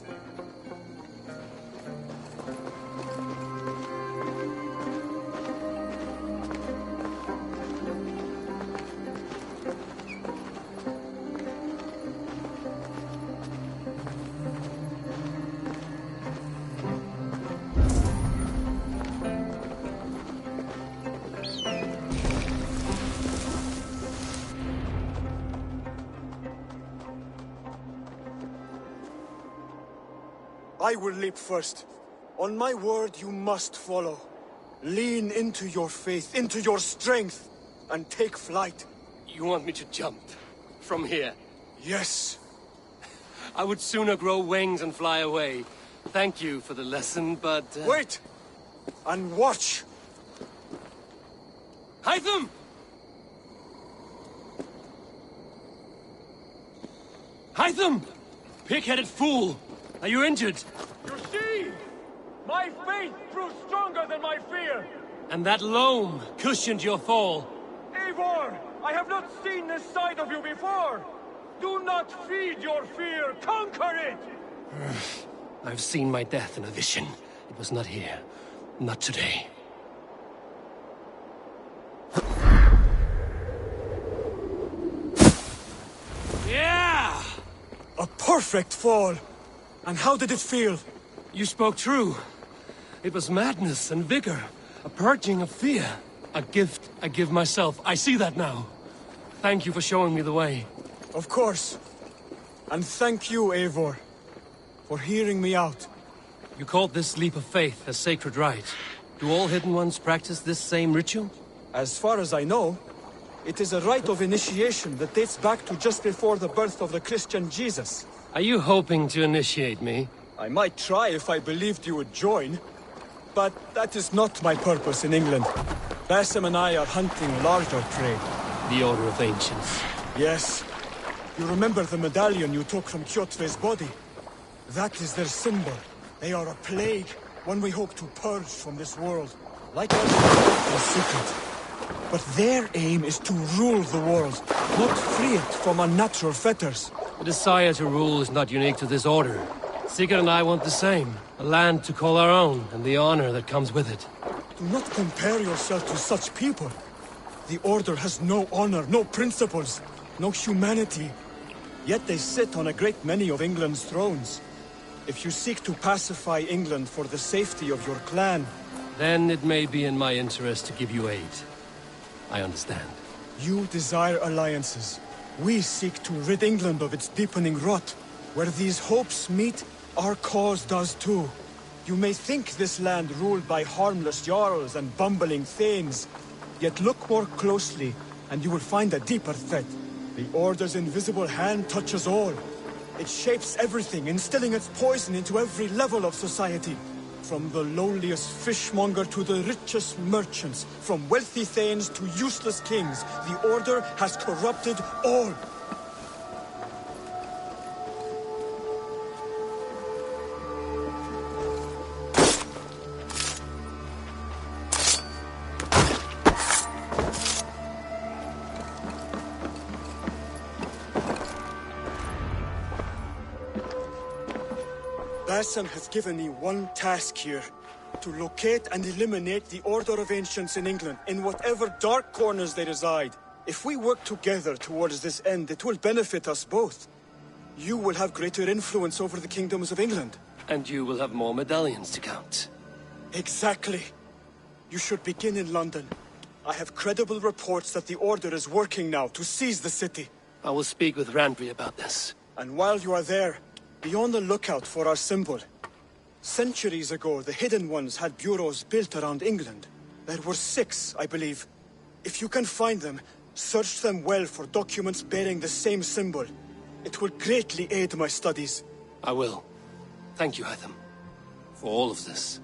I will leap first. On my word, you must follow. Lean into your faith, into your strength, and take flight. You want me to jump? From here? Yes. I would sooner grow wings and fly away. Thank you for the lesson, but... Wait! And watch! Hytham! Hytham! Pig-headed fool! Are you injured? You see? My faith proved stronger than my fear! And that loam cushioned your fall. Eivor! I have not seen this side of you before! Do not feed your fear! Conquer it! I've seen my death in a vision. It was not here. Not today. Yeah! A perfect fall! And how did it feel? You spoke true. It was madness and vigor. A purging of fear. A gift I give myself. I see that now. Thank you for showing me the way. Of course. And thank you, Eivor, for hearing me out. You called this leap of faith a sacred rite. Do all Hidden Ones practice this same ritual? As far as I know, it is a rite of initiation that dates back to just before the birth of the Christian Jesus. Are you hoping to initiate me? I might try if I believed you would join. But that is not my purpose in England. Basim and I are hunting larger prey. The Order of Ancients. Yes. You remember the medallion you took from Kjotve's body? That is their symbol. They are a plague, one we hope to purge from this world. Like us, a secret. But their aim is to rule the world, not free it from unnatural fetters. The desire to rule is not unique to this order. Sigurd and I want the same. A land to call our own, and the honor that comes with it. Do not compare yourself to such people. The Order has no honor, no principles, no humanity. Yet they sit on a great many of England's thrones. If you seek to pacify England for the safety of your clan... Then it may be in my interest to give you aid. I understand. You desire alliances. We seek to rid England of its deepening rot. Where these hopes meet, our cause does too. You may think this land ruled by harmless jarls and bumbling thanes. Yet look more closely, and you will find a deeper threat. The Order's invisible hand touches all. It shapes everything, instilling its poison into every level of society. From the lowliest fishmonger to the richest merchants, from wealthy thanes to useless kings, the Order has corrupted all. Basim has given me one task here. To locate and eliminate the Order of Ancients in England, in whatever dark corners they reside. If we work together towards this end, it will benefit us both. You will have greater influence over the kingdoms of England. And you will have more medallions to count. Exactly. You should begin in London. I have credible reports that the Order is working now to seize the city. I will speak with Randvi about this. And while you are there, be on the lookout for our symbol. Centuries ago, the Hidden Ones had bureaus built around England. There were 6, I believe. If you can find them, search them well for documents bearing the same symbol. It will greatly aid my studies. I will. Thank you, Hytham, for all of this.